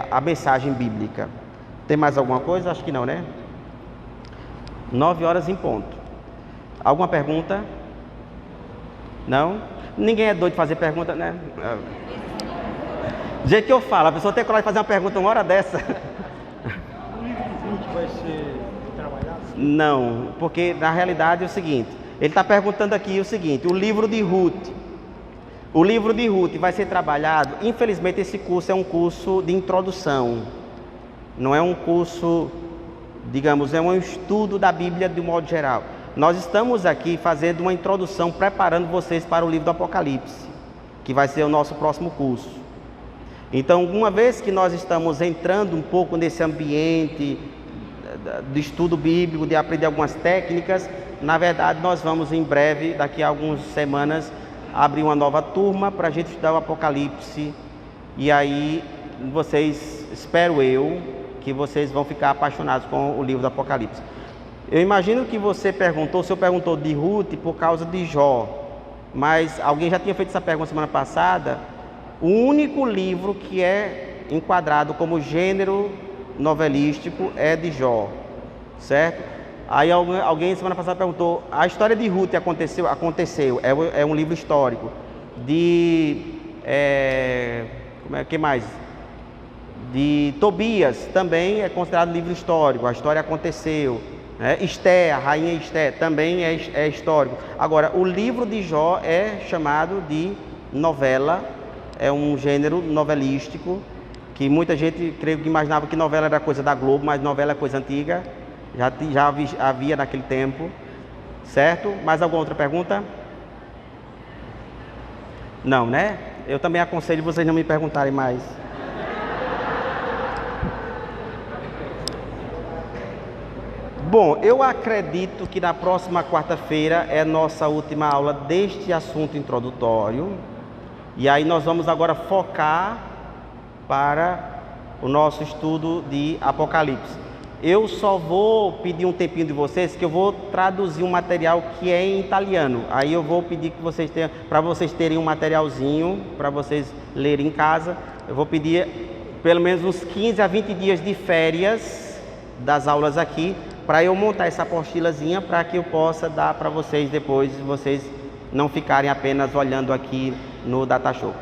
A: a mensagem bíblica. Tem mais alguma coisa? Acho que não, né? 9h em ponto. Alguma pergunta? Não? Ninguém é doido de fazer pergunta, né? Do jeito que eu falo, a pessoa tem coragem de fazer uma pergunta uma hora dessa.
C: O livro de Ruth vai ser trabalhado?
A: Não, porque na realidade é o seguinte, ele está perguntando aqui o seguinte: o livro de Ruth. O livro de Ruth vai ser trabalhado. Infelizmente esse curso é um curso de introdução. Não é um curso, digamos, é um estudo da Bíblia de um modo geral. Nós estamos aqui fazendo uma introdução, preparando vocês para o livro do Apocalipse, que vai ser o nosso próximo curso. Então, uma vez que nós estamos entrando um pouco nesse ambiente do estudo bíblico, de aprender algumas técnicas, na verdade nós vamos em breve, daqui a algumas semanas, abrir uma nova turma para a gente estudar o Apocalipse. E aí vocês, espero eu, que vocês vão ficar apaixonados com o livro do Apocalipse. Eu imagino que o senhor perguntou de Ruth por causa de Jó, mas alguém já tinha feito essa pergunta semana passada. O único livro que é enquadrado como gênero novelístico é de Jó, certo? Aí alguém semana passada perguntou, a história de Ruth aconteceu? Aconteceu, é um livro histórico. Que mais? De Tobias, também é considerado livro histórico, a história aconteceu. Esté, a rainha Esté, também é histórico. Agora, o livro de Jó é chamado de novela, é um gênero novelístico, que muita gente creio que imaginava que novela era coisa da Globo, mas novela é coisa antiga, já havia naquele tempo, certo? Mais alguma outra pergunta? Não, né? Eu também aconselho vocês não me perguntarem mais. Bom, eu acredito que na próxima quarta-feira é nossa última aula deste assunto introdutório. E aí nós vamos agora focar para o nosso estudo de Apocalipse. Eu só vou pedir um tempinho de vocês, que eu vou traduzir um material que é em italiano. Aí eu vou pedir que vocês tenham, para vocês terem um materialzinho, para vocês lerem em casa. Eu vou pedir pelo menos uns 15 a 20 dias de férias das aulas aqui, para eu montar essa apostilazinha, para que eu possa dar para vocês depois, vocês não ficarem apenas olhando aqui no Datashow.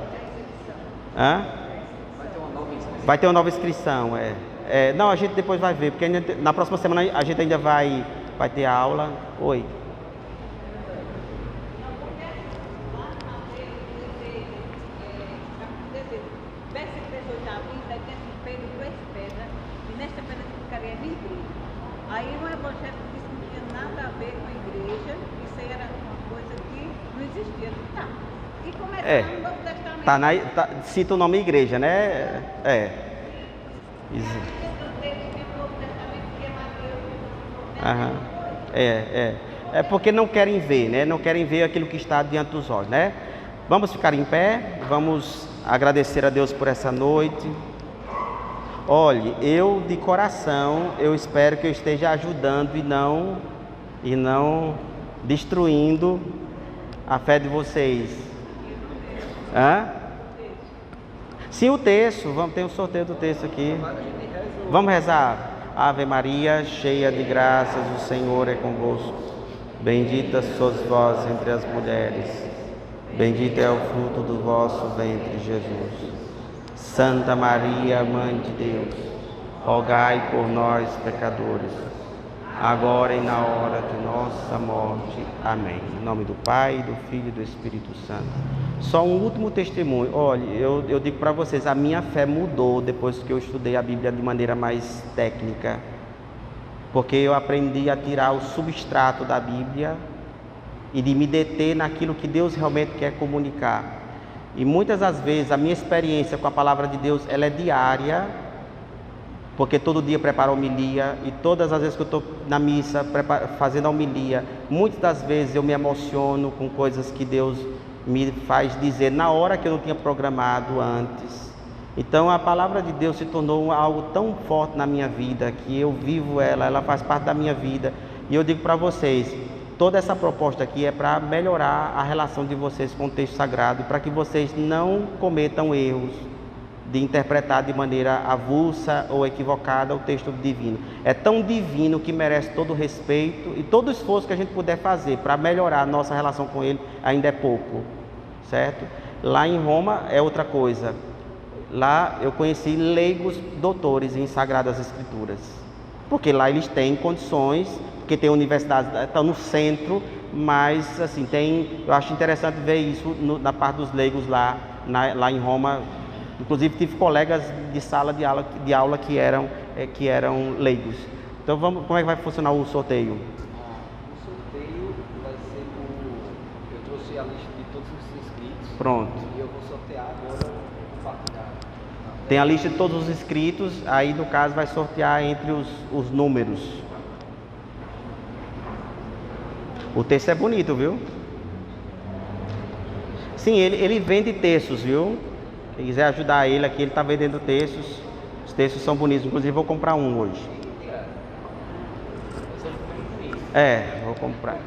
A: Vai ter uma nova inscrição, não, a gente depois vai ver, porque na próxima semana a gente ainda vai ter aula. Oi.
B: Aí o evangelho disse que não tinha nada a ver com a igreja, isso aí era uma coisa que não existia. Tá. E começou no Novo Testamento.
A: Cita o nome igreja, né? É porque não querem ver, né? Não querem ver aquilo que está diante dos olhos, né? Vamos ficar em pé, vamos agradecer a Deus por essa noite. Olhe, eu de coração, eu espero que eu esteja ajudando e não destruindo a fé de vocês. Sim, o texto, ter um sorteio do texto aqui. Vamos rezar. Ave Maria, cheia de graças, o Senhor é convosco. Bendita sois vós entre as mulheres. Bendito é o fruto do vosso ventre, Jesus. Santa Maria, Mãe de Deus, rogai por nós, pecadores, agora e na hora de nossa morte. Amém. Em nome do Pai, do Filho e do Espírito Santo. Só um último testemunho. Olha, eu digo para vocês, a minha fé mudou depois que eu estudei a Bíblia de maneira mais técnica, porque eu aprendi a tirar o substrato da Bíblia e de me deter naquilo que Deus realmente quer comunicar. E muitas das vezes a minha experiência com a palavra de Deus, ela é diária, porque todo dia preparo a homilia, e todas as vezes que eu estou na missa fazendo a homilia, muitas das vezes eu me emociono com coisas que Deus me faz dizer na hora que eu não tinha programado antes. Então a palavra de Deus se tornou algo tão forte na minha vida, que eu vivo ela faz parte da minha vida. E eu digo para vocês, toda essa proposta aqui é para melhorar a relação de vocês com o texto sagrado, para que vocês não cometam erros de interpretar de maneira avulsa ou equivocada o texto divino. É tão divino que merece todo o respeito, e todo o esforço que a gente puder fazer para melhorar a nossa relação com ele ainda é pouco, certo? Lá em Roma é outra coisa. Lá eu conheci leigos doutores em Sagradas Escrituras, porque lá eles têm condições, porque tem universidades, estão no centro, mas assim, eu acho interessante ver isso na parte dos leigos lá em Roma. Inclusive tive colegas de sala de aula que eram leigos. Então como é que vai funcionar o sorteio?
E: O sorteio vai ser eu trouxe a lista de todos os inscritos.
A: Pronto.
E: E eu vou sortear agora
A: Tem a lista de todos os inscritos, aí no caso vai sortear entre os números. O texto é bonito, viu? Sim, ele vende textos, viu? Quem quiser ajudar ele aqui, ele está vendendo textos. Os textos são bonitos, inclusive vou comprar um hoje. Vou comprar.